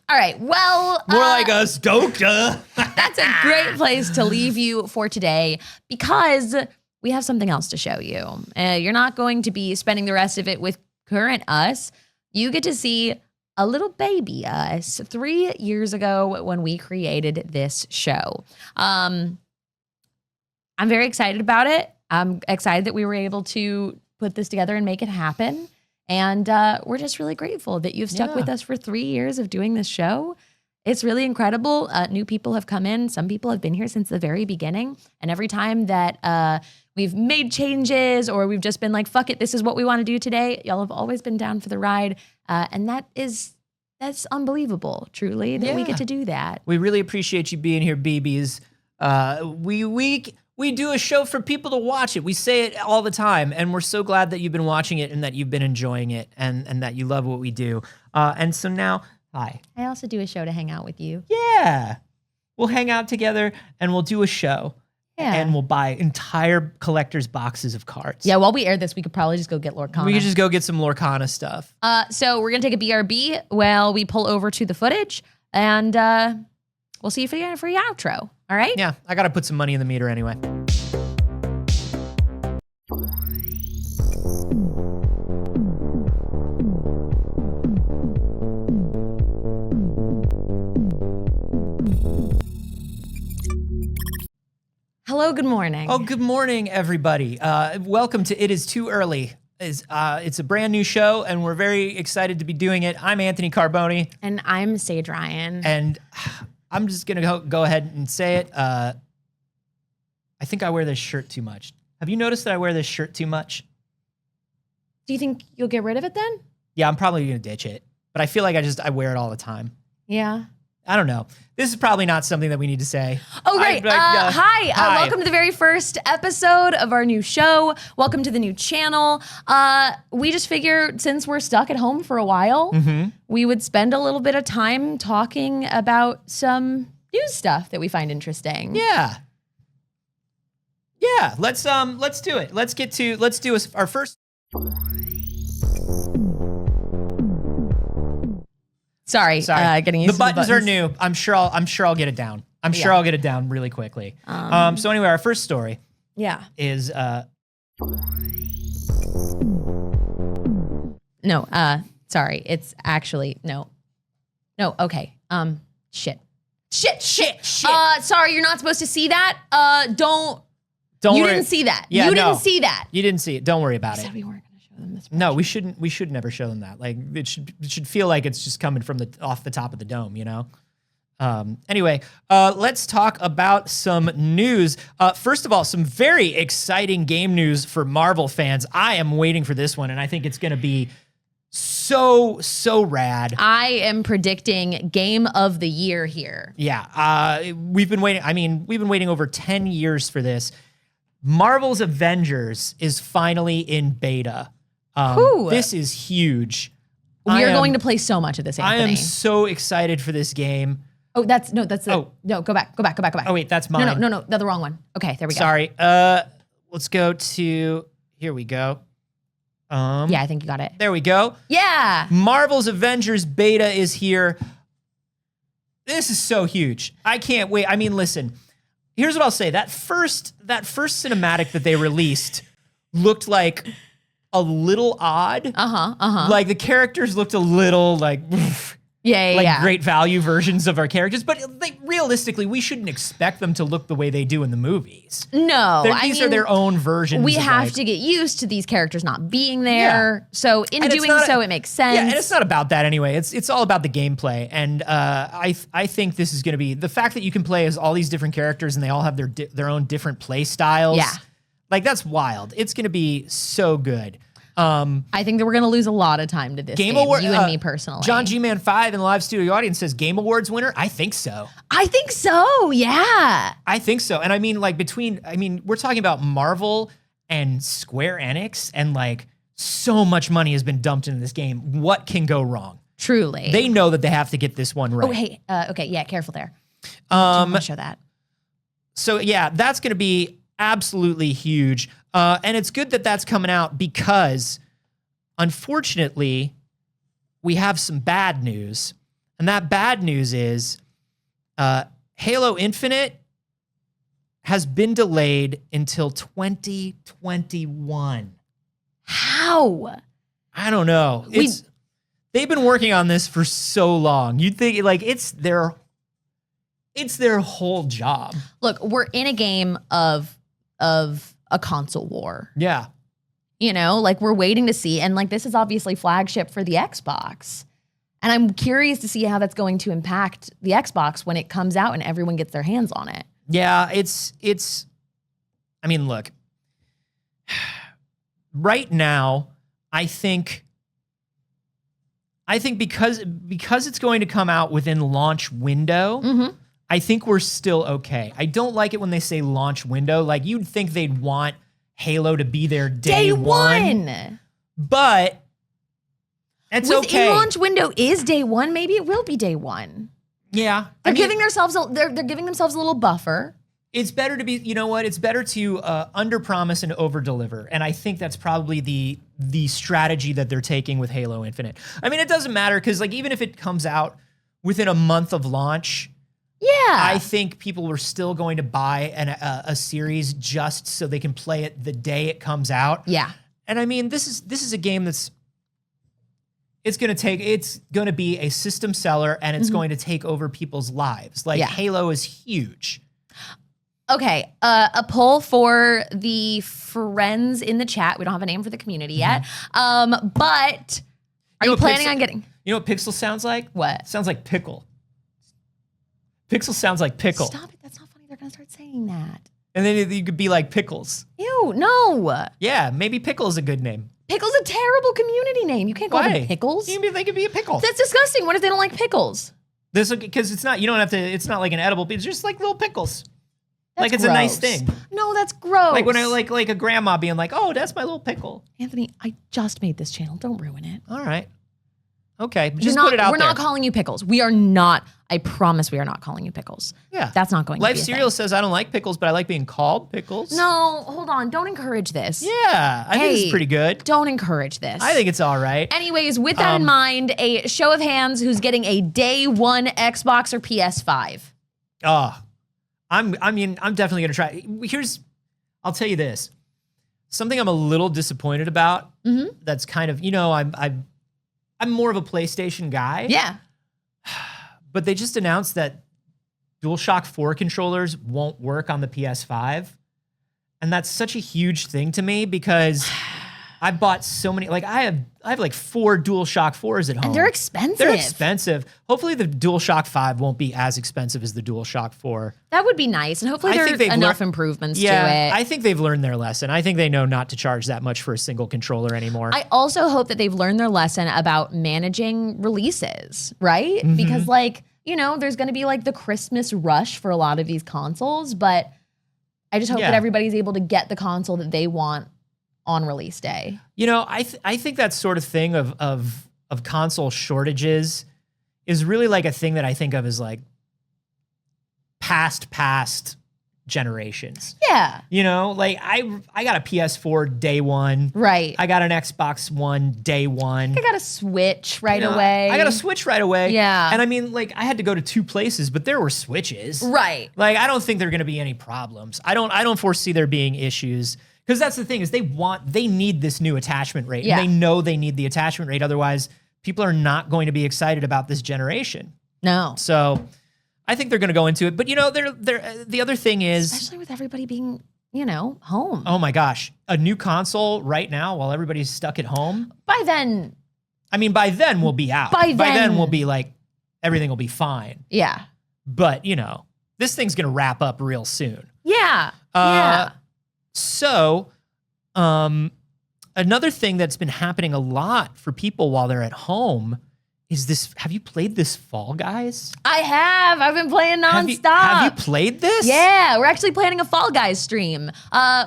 Speaker 2: All right, well.
Speaker 1: More like a stoked.
Speaker 2: That's a great place to leave you for today, because we have something else to show you. You're not going to be spending the rest of it with current us. You get to see a little baby us 3 years ago when we created this show. I'm I'm very excited about it. I'm excited that we were able to put this together and make it happen. And we're just really grateful that you've stuck with us for 3 years of doing this show. It's really incredible. New people have come in. Some people have been here since the very beginning. And every time that we've made changes or we've just been like, fuck it, this is what we want to do today, y'all have always been down for the ride. And that's unbelievable, truly, that we get to do that.
Speaker 1: We really appreciate you being here, BBs. We do a show for people to watch it. We say it all the time, and we're so glad that you've been watching it and that you've been enjoying it and that you love what we do. And so now, hi.
Speaker 2: I also do a show to hang out with you.
Speaker 1: Yeah. We'll hang out together and we'll do a show. Yeah. And we'll buy entire collector's boxes of cards.
Speaker 2: Yeah, while we air this, we could probably just go get Lorcana.
Speaker 1: We could just go get some Lorcana stuff.
Speaker 2: So we're going to take a BRB while we pull over to the footage, and we'll see you for your outro. All right?
Speaker 1: Yeah, I got to put some money in the meter anyway.
Speaker 2: Hello, good morning.
Speaker 1: Oh, good morning, everybody. Welcome to It Is Too Early. It's a brand new show, and we're very excited to be doing it. I'm Anthony Carboni.
Speaker 2: And I'm Saige Ryan.
Speaker 1: And I'm just going to go ahead and say it. I think I wear this shirt too much. Have you noticed that I wear this shirt too much?
Speaker 2: Do you think you'll get rid of it then?
Speaker 1: Yeah, I'm probably going to ditch it. But I feel like I wear it all the time.
Speaker 2: Yeah.
Speaker 1: I don't know. This is probably not something that we need to say.
Speaker 2: Oh, great. Hi. Welcome to the very first episode of our new show. Welcome to the new channel. We just figured since we're stuck at home for a while, we would spend a little bit of time talking about some news stuff that we find interesting.
Speaker 1: Yeah. Yeah. Let's do it. Let's do our first.
Speaker 2: Sorry. Getting used
Speaker 1: the
Speaker 2: to
Speaker 1: buttons.
Speaker 2: the
Speaker 1: are new. I'm sure I'll get it down. I'll get it down really quickly. So anyway, our first story.
Speaker 2: Yeah.
Speaker 1: Is
Speaker 2: No. Sorry. It's actually no. Okay. Shit. Sorry. You're not supposed to see that. Don't. You
Speaker 1: worry.
Speaker 2: didn't see that.
Speaker 1: Yeah,
Speaker 2: you didn't see that.
Speaker 1: You didn't see it. Don't worry about it.
Speaker 2: Said we weren't going to show them this.
Speaker 1: No, we shouldn't. We should never show them that. Like it should feel like it's just coming from off the top of the dome, you know. Anyway, let's talk about some news. First of all, some very exciting game news for Marvel fans. I am waiting for this one, and I think it's going to be so rad.
Speaker 2: I am predicting Game of the Year here.
Speaker 1: Yeah, we've been waiting. I mean, we've been waiting over 10 years for this. Marvel's Avengers is finally in beta. This is huge.
Speaker 2: We are going to play so much of this, Anthony.
Speaker 1: I am so excited for this game.
Speaker 2: Oh, that's the, no, go back.
Speaker 1: Oh wait, that's mine.
Speaker 2: No, that's the wrong one. Okay, there we go.
Speaker 1: Sorry. Let's go to, here we go.
Speaker 2: Yeah, I think you got it.
Speaker 1: There we go.
Speaker 2: Yeah.
Speaker 1: Marvel's Avengers beta is here. This is so huge. I can't wait. I mean, listen, here's what I'll say. That first cinematic that they released looked like a little odd. Like the characters looked a little like great value versions of our characters, but like realistically, we shouldn't expect them to look the way they do in the movies.
Speaker 2: No,
Speaker 1: these are their own versions.
Speaker 2: We have to get used to these characters not being there. Yeah. So in doing so, it makes sense.
Speaker 1: Yeah, and it's not about that anyway. It's all about the gameplay, and I think this is going to be the fact that you can play as all these different characters and they all have their own different play styles.
Speaker 2: Yeah,
Speaker 1: like that's wild. It's going to be so good.
Speaker 2: I think that we're going to lose a lot of time to this game. You and me personally.
Speaker 1: John G-Man 5 in the live studio audience says Game Awards winner. I think so.
Speaker 2: Yeah.
Speaker 1: I think so. And I mean, like we're talking about Marvel and Square Enix, and like so much money has been dumped into this game. What can go wrong?
Speaker 2: Truly.
Speaker 1: They know that they have to get this one right.
Speaker 2: Oh, hey. Okay. Yeah. Careful there. I'll show that.
Speaker 1: So yeah, that's going to be absolutely huge. And it's good that that's coming out because, unfortunately, we have some bad news. And that bad news is Halo Infinite has been delayed until 2021.
Speaker 2: How?
Speaker 1: I don't know. They've been working on this for so long. You'd think like it's their whole job.
Speaker 2: Look, we're in a game of of a console war.
Speaker 1: Yeah.
Speaker 2: You know, like we're waiting to see. And like this is obviously flagship for the Xbox. And I'm curious to see how that's going to impact the Xbox when it comes out and everyone gets their hands on it.
Speaker 1: Yeah, I mean, look, right now, I think because it's going to come out within launch window, I think we're still okay. I don't like it when they say launch window. Like you'd think they'd want Halo to be there day one. But it's okay.
Speaker 2: Launch window is day one. Maybe it will be day one.
Speaker 1: Yeah.
Speaker 2: They're giving themselves they're giving themselves a little buffer.
Speaker 1: It's better to be, you know what? It's better to under-promise and over-deliver. And I think that's probably the strategy that they're taking with Halo Infinite. I mean, it doesn't matter because like even if it comes out within a month of launch, I think people were still going to buy a series just so they can play it the day it comes out.
Speaker 2: Yeah.
Speaker 1: And I mean, this is a game that's it's going to be a system seller and it's going to take over people's lives. Like Halo is huge.
Speaker 2: Okay, a poll for the friends in the chat. We don't have a name for the community yet. But are you planning on getting?
Speaker 1: You know what Pixel sounds like?
Speaker 2: What?
Speaker 1: It sounds like pickle. Pixel sounds like pickle.
Speaker 2: Stop it. That's not funny. They're going to start saying that.
Speaker 1: And then you could be like Pickles.
Speaker 2: Ew, no.
Speaker 1: Yeah, maybe Pickle is a good name.
Speaker 2: Pickle's a terrible community name. You can't call them Pickles.
Speaker 1: They could be a pickle.
Speaker 2: That's disgusting. What if they don't like pickles?
Speaker 1: Because it's not, you don't have to, it's not like an edible, it's just like little pickles.
Speaker 2: That's
Speaker 1: like it's
Speaker 2: gross.
Speaker 1: a nice thing.
Speaker 2: No, that's gross.
Speaker 1: Like when I like a grandma being like, oh, that's my little pickle.
Speaker 2: Anthony, I just made this channel. Don't ruin it.
Speaker 1: All right. Okay, just put it out there.
Speaker 2: We're not calling you Pickles. We are not. I promise we are not calling you Pickles.
Speaker 1: Yeah.
Speaker 2: That's not going to be a
Speaker 1: Cereal
Speaker 2: thing.
Speaker 1: says, I don't like pickles, but I like being called Pickles.
Speaker 2: No, hold on. Don't encourage this.
Speaker 1: Yeah, I think it's pretty good.
Speaker 2: Don't encourage this.
Speaker 1: I think it's all right.
Speaker 2: Anyways, with that in mind, a show of hands who's getting a day one Xbox or PS5.
Speaker 1: I'm definitely gonna try. I'll tell you this. Something I'm a little disappointed about. That's kind of, I'm more of a PlayStation guy.
Speaker 2: Yeah.
Speaker 1: But they just announced that DualShock 4 controllers won't work on the PS5. And that's such a huge thing to me because I bought so many, like I have like 4 DualShock 4s at home.
Speaker 2: And they're expensive.
Speaker 1: They're expensive. Hopefully the DualShock 5 won't be as expensive as the DualShock 4.
Speaker 2: That would be nice. And hopefully there are enough improvements to it.
Speaker 1: I think they've learned their lesson. I think they know not to charge that much for a single controller anymore.
Speaker 2: I also hope that they've learned their lesson about managing releases, right? Because there's going to be like the Christmas rush for a lot of these consoles, but I just hope that everybody's able to get the console that they want on release day.
Speaker 1: I think that sort of thing of console shortages is really like a thing that I think of as like past generations.
Speaker 2: Yeah.
Speaker 1: Like I got a PS4 day one.
Speaker 2: Right.
Speaker 1: I got an Xbox One day one.
Speaker 2: I got a Switch right away.
Speaker 1: I got a Switch right away.
Speaker 2: Yeah.
Speaker 1: And I mean, like I had to go to 2 places, but there were Switches.
Speaker 2: Right.
Speaker 1: Like I don't think there are going to be any problems. I don't foresee there being issues. Because that's the thing is they need this new attachment rate.
Speaker 2: Yeah.
Speaker 1: And they know they need the attachment rate. Otherwise, people are not going to be excited about this generation.
Speaker 2: No.
Speaker 1: So I think they're going to go into it. But the other thing is,
Speaker 2: especially with everybody being, home.
Speaker 1: Oh my gosh, a new console right now while everybody's stuck at home.
Speaker 2: By then
Speaker 1: we'll be out. By then we'll be like, everything will be fine.
Speaker 2: Yeah.
Speaker 1: But this thing's going to wrap up real soon.
Speaker 2: Yeah.
Speaker 1: So, another thing that's been happening a lot for people while they're at home is this. Have you played this Fall Guys?
Speaker 2: I have. I've been playing nonstop.
Speaker 1: Have you played this?
Speaker 2: Yeah, we're actually planning a Fall Guys stream.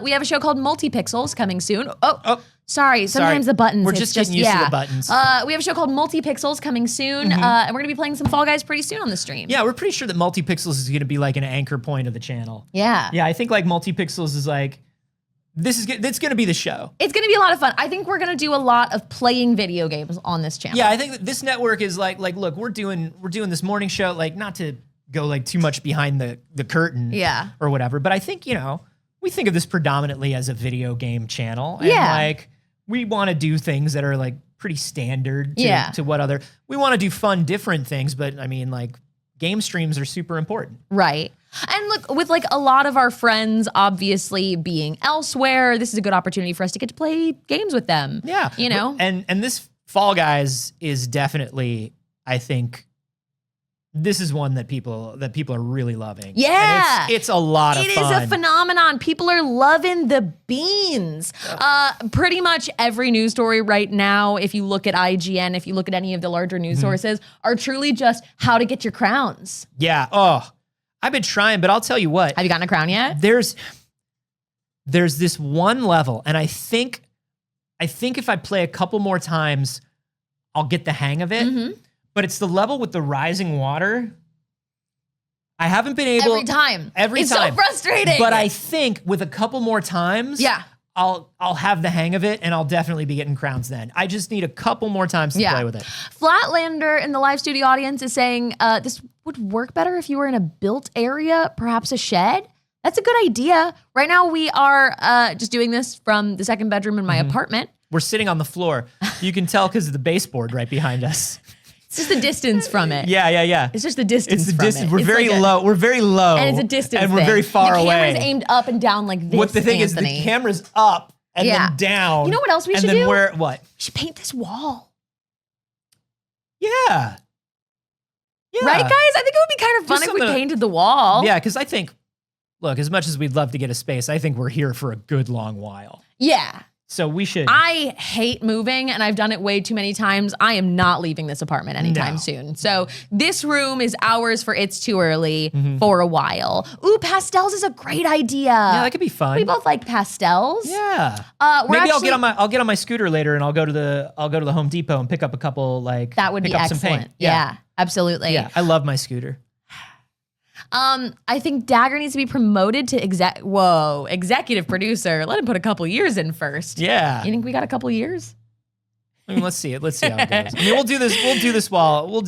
Speaker 2: We have a show called Multi-Pixels coming soon. Oh. Sorry, sometimes the buttons.
Speaker 1: We're just getting used to the buttons.
Speaker 2: We have a show called Multi-Pixels coming soon, and we're going to be playing some Fall Guys pretty soon on the stream.
Speaker 1: Yeah, we're pretty sure that Multi-Pixels is going to be like an anchor point of the channel.
Speaker 2: Yeah.
Speaker 1: Yeah, I think like Multi-Pixels is like, it's going to be the show.
Speaker 2: It's going to be a lot of fun. I think we're going to do a lot of playing video games on this channel.
Speaker 1: Yeah, I think that this network is like look, we're doing this morning show, like not to go like too much behind the curtain or whatever, but I think, we think of this predominantly as a video game channel. And like we want to do things that are like pretty standard to we want to do fun, different things, but I mean like game streams are super important.
Speaker 2: Right. And look, with like a lot of our friends obviously being elsewhere, this is a good opportunity for us to get to play games with them.
Speaker 1: Yeah.
Speaker 2: You know?
Speaker 1: And this Fall Guys is definitely, I think, this is one that people are really loving.
Speaker 2: Yeah.
Speaker 1: And it's a lot of fun.
Speaker 2: It is a phenomenon. People are loving the beans. Pretty much every news story right now, if you look at IGN, if you look at any of the larger news sources, are truly just how to get your crowns.
Speaker 1: Yeah. Oh, I've been trying, but I'll tell you what.
Speaker 2: Have you gotten a crown yet?
Speaker 1: There's this one level, and I think if I play a couple more times, I'll get the hang of it. But it's the level with the rising water. I haven't been able
Speaker 2: Every time. It's so frustrating.
Speaker 1: But I think with a couple more times,
Speaker 2: yeah,
Speaker 1: I'll have the hang of it, and I'll definitely be getting crowns then. I just need a couple more times to play with it.
Speaker 2: Flatlander in the live studio audience is saying this would work better if you were in a built area, perhaps a shed. That's a good idea. Right now we are just doing this from the second bedroom in my apartment.
Speaker 1: We're sitting on the floor. You can tell because of the baseboard right behind us.
Speaker 2: It's just the distance from it.
Speaker 1: Yeah.
Speaker 2: It's just the distance.
Speaker 1: It's the
Speaker 2: from
Speaker 1: distance.
Speaker 2: It.
Speaker 1: We're
Speaker 2: It's
Speaker 1: very
Speaker 2: like
Speaker 1: low. We're very low.
Speaker 2: And it's a distance
Speaker 1: and we're
Speaker 2: thing.
Speaker 1: very far away.
Speaker 2: The camera's aimed up and down like this.
Speaker 1: What the thing is, the camera's up and then down.
Speaker 2: You know what else we should do?
Speaker 1: And then what?
Speaker 2: We should paint this wall.
Speaker 1: Yeah.
Speaker 2: Right, guys? I think it would be kind of fun if we painted the wall.
Speaker 1: Yeah, because I think, look, as much as we'd love to get a space, I think we're here for a good long while.
Speaker 2: Yeah.
Speaker 1: So we should.
Speaker 2: I hate moving, and I've done it way too many times. I am not leaving this apartment anytime soon. So this room is ours for It's Too Early for a while. Ooh, pastels is a great idea.
Speaker 1: Yeah, that could be fun.
Speaker 2: We both like pastels.
Speaker 1: Yeah. Maybe I'll get on my scooter later, and I'll go to the Home Depot and pick up a couple
Speaker 2: that would be excellent.
Speaker 1: Some paint.
Speaker 2: Yeah, absolutely.
Speaker 1: Yeah, I love my scooter.
Speaker 2: I think Dagger needs to be promoted to executive producer. Let him put a couple years in first.
Speaker 1: Yeah.
Speaker 2: You think we got a couple years?
Speaker 1: I mean, let's see it. Let's see how it goes. I mean, we'll do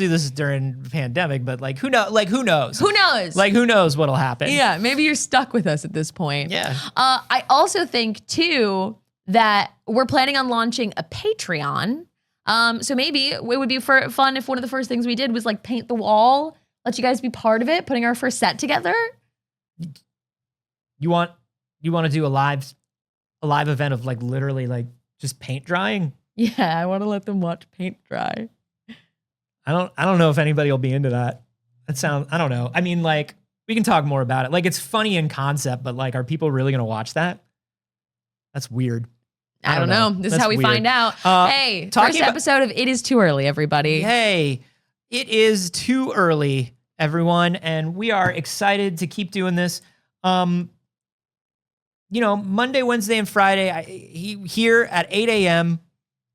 Speaker 1: this during the pandemic, but who knows? Who knows?
Speaker 2: Who knows?
Speaker 1: Who knows what'll happen?
Speaker 2: Yeah, maybe you're stuck with us at this point.
Speaker 1: Yeah.
Speaker 2: I also think too that we're planning on launching a Patreon. So maybe it would be fun if one of the first things we did was paint the wall. Let you guys be part of it, putting our first set together.
Speaker 1: You want to do a live event of literally just paint drying?
Speaker 2: Yeah, I want to let them watch paint dry.
Speaker 1: I don't know if anybody will be into that. I don't know. I mean, we can talk more about it. It's funny in concept, but are people really going to watch that? That's weird.
Speaker 2: I don't know. This is how we find out. Hey, first episode of It Is Too Early, everybody.
Speaker 1: Hey, it is too early, everyone, and we are excited to keep doing this. Monday, Wednesday, and Friday, here at 8 a.m.,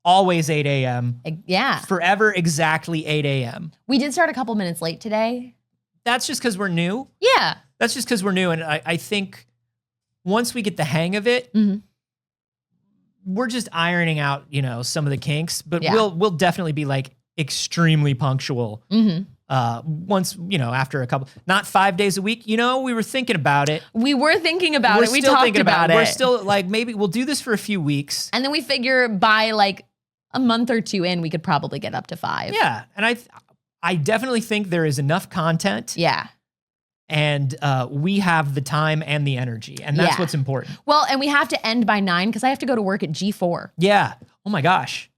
Speaker 1: always 8 a.m.
Speaker 2: Yeah.
Speaker 1: Forever exactly 8 a.m.
Speaker 2: We did start a couple minutes late today.
Speaker 1: That's just because we're new.
Speaker 2: Yeah.
Speaker 1: That's just because we're new, and I think once we get the hang of it, we're just ironing out, some of the kinks, but we'll definitely be extremely punctual. Once, after a couple, not 5 days a week, we were thinking about it.
Speaker 2: We were thinking about it. We talked about it.
Speaker 1: We're still maybe we'll do this for a few weeks.
Speaker 2: And then we figure by a month or two in, we could probably get up to 5.
Speaker 1: Yeah. And I definitely think there is enough content.
Speaker 2: Yeah.
Speaker 1: And we have the time and the energy. And that's what's important.
Speaker 2: Well, and we have to end by 9 because I have to go to work at G4.
Speaker 1: Yeah. Oh my gosh.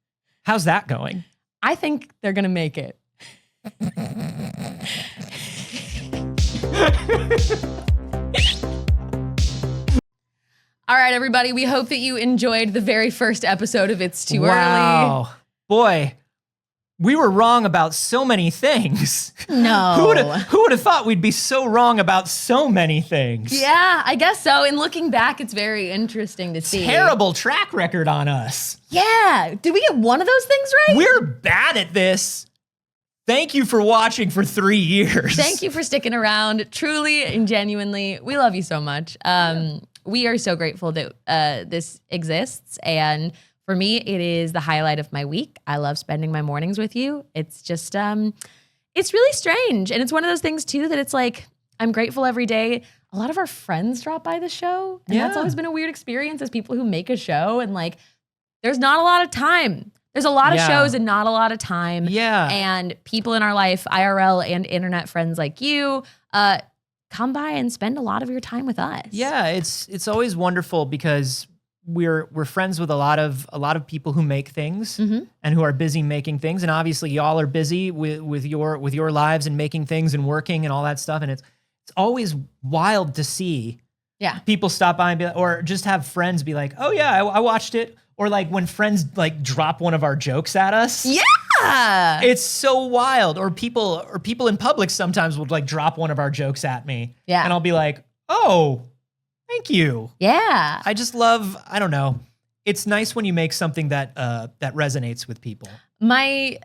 Speaker 1: How's that going?
Speaker 2: I think they're going to make it. All right, everybody. We hope that you enjoyed the very first episode of It's Too Early.
Speaker 1: Wow. Boy, we were wrong about so many things.
Speaker 2: No.
Speaker 1: Who would have thought we'd be so wrong about so many things?
Speaker 2: Yeah, I guess so. And looking back, it's very interesting to see.
Speaker 1: Terrible track record on us.
Speaker 2: Yeah. Did we get one of those things right?
Speaker 1: We're bad at this. Thank you for watching for 3 years.
Speaker 2: Thank you for sticking around. Truly and genuinely, we love you so much. We are so grateful that this exists. And for me, it is the highlight of my week. I love spending my mornings with you. It's just, it's really strange. And it's one of those things too that it's I'm grateful every day. A lot of our friends drop by the show. And that's always been a weird experience as people who make a show. And there's not a lot of time. There's a lot of shows and not a lot of time.
Speaker 1: Yeah.
Speaker 2: And people in our life, IRL and internet friends like you, come come by and spend a lot of your time with us.
Speaker 1: Yeah, it's always wonderful because we're friends with a lot of people who make things and who are busy making things, and obviously y'all are busy with your lives and making things and working and all that stuff, and it's always wild to see people stop by and be like, or just have friends be like, oh yeah, I watched it, or like when friends like drop one of our jokes at us.
Speaker 2: Yeah,
Speaker 1: it's so wild. Or people in public sometimes will like drop one of our jokes at me, and I'll be like, oh, thank you.
Speaker 2: Yeah.
Speaker 1: I just love, I don't know. It's nice when you make something that resonates with people.
Speaker 2: My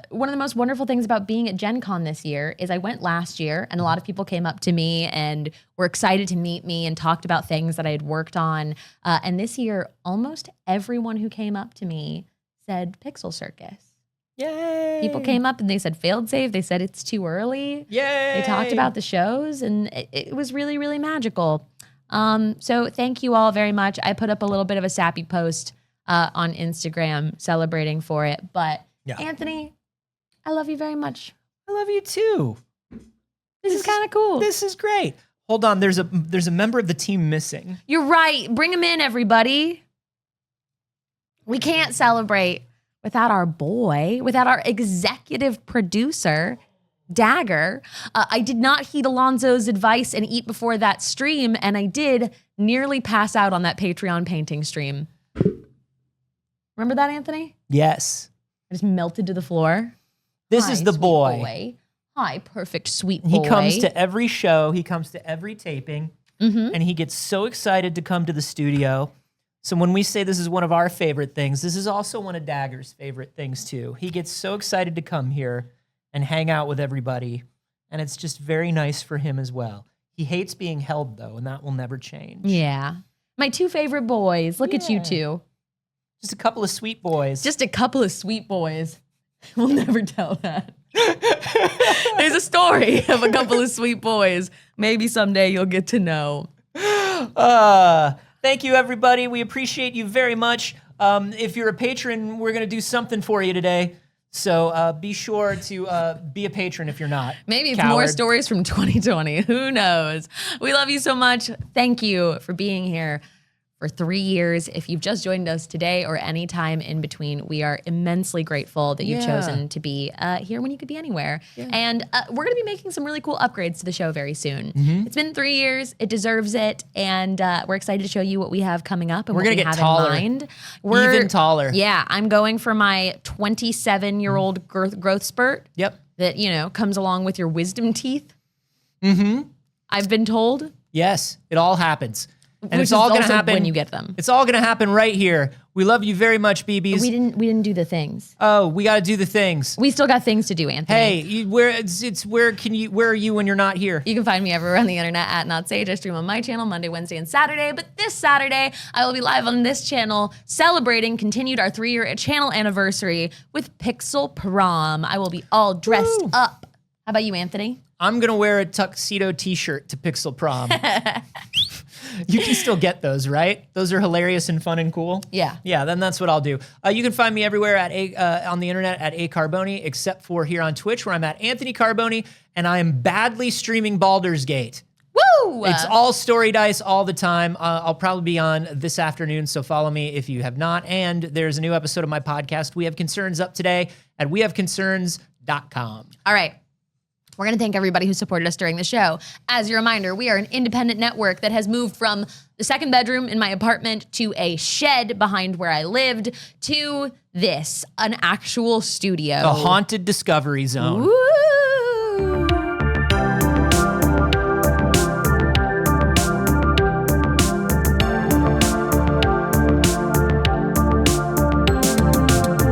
Speaker 2: one of the most wonderful things about being at Gen Con this year is I went last year and a lot of people came up to me and were excited to meet me and talked about things that I had worked on. And this year, almost everyone who came up to me said PixelCircus.
Speaker 1: Yay.
Speaker 2: People came up and they said failed save. They said it's too early.
Speaker 1: Yay.
Speaker 2: They talked about the shows and it was really, really magical. So thank you all very much. I put up a little bit of a sappy post on Instagram celebrating for it. But Anthony, I love you very much.
Speaker 1: I love you too.
Speaker 2: This is kind of cool.
Speaker 1: This is great. Hold on, there's a member of the team missing.
Speaker 2: You're right. Bring him in, everybody. We can't celebrate without our boy, without our executive producer, Dagger. I did not heed Alonzo's advice and eat before that stream, and I did nearly pass out on that Patreon painting stream. Remember that, Anthony?
Speaker 1: Yes.
Speaker 2: I just melted to the floor.
Speaker 1: This
Speaker 2: Hi,
Speaker 1: is the
Speaker 2: sweet
Speaker 1: boy.
Speaker 2: Hi, perfect sweet boy.
Speaker 1: He comes to every show. He comes to every taping. And he gets so excited to come to the studio. So when we say this is one of our favorite things, this is also one of Dagger's favorite things too. He gets so excited to come here and hang out with everybody. And it's just very nice for him as well. He hates being held though, and that will never change.
Speaker 2: Yeah. My two favorite boys. Look at you two.
Speaker 1: Just a couple of sweet boys.
Speaker 2: Just a couple of sweet boys. We'll never tell that. There's a story of a couple of sweet boys. Maybe someday you'll get to know.
Speaker 1: Thank you, everybody. We appreciate you very much. If you're a patron, we're going to do something for you today. So be sure to be a patron if you're not.
Speaker 2: Maybe it's
Speaker 1: Coward.
Speaker 2: more stories from 2020. Who knows? We love you so much. Thank you for being here for 3 years. If you've just joined us today or any time in between, we are immensely grateful that you've chosen to be here when you could be anywhere. And we're going to be making some really cool upgrades to the show very soon. It's been 3 years. It deserves it. And we're excited to show you what we have coming up and
Speaker 1: we're
Speaker 2: what
Speaker 1: going
Speaker 2: we
Speaker 1: to get
Speaker 2: have
Speaker 1: taller.
Speaker 2: in mind.
Speaker 1: Even taller.
Speaker 2: Yeah, I'm going for my 27-year-old growth spurt.
Speaker 1: Yep.
Speaker 2: That, you know, comes along with your wisdom teeth. I've been told.
Speaker 1: Yes, it all happens. And
Speaker 2: Which
Speaker 1: it's all
Speaker 2: is
Speaker 1: going to
Speaker 2: also
Speaker 1: happen
Speaker 2: when you get them.
Speaker 1: It's all going to happen right here. We love you very much, BBs.
Speaker 2: We didn't do the things.
Speaker 1: Oh, we got to do the things.
Speaker 2: We still got things to do, Anthony.
Speaker 1: Hey, where are you when you're not here?
Speaker 2: You can find me everywhere on the internet at Not Saige. I stream on my channel Monday, Wednesday, and Saturday. But this Saturday, I will be live on this channel continued our 3-year channel anniversary with Pixel Prom. I will be all dressed up. How about you, Anthony?
Speaker 1: I'm going to wear a tuxedo t-shirt to Pixel Prom. You can still get those, right? Those are hilarious and fun and cool.
Speaker 2: Yeah.
Speaker 1: Yeah, then that's what I'll do. You can find me everywhere on the internet at Carboni, except for here on Twitch, where I'm at Anthony Carboni, and I am badly streaming Baldur's Gate.
Speaker 2: Woo!
Speaker 1: It's all story dice all the time. I'll probably be on this afternoon, so follow me if you have not. And there's a new episode of my podcast, We Have Concerns, up today at wehaveconcerns.com.
Speaker 2: All right. We're going to thank everybody who supported us during the show. As a reminder, we are an independent network that has moved from the second bedroom in my apartment to a shed behind where I lived to this, an actual studio.
Speaker 1: A haunted discovery zone.
Speaker 2: Woo!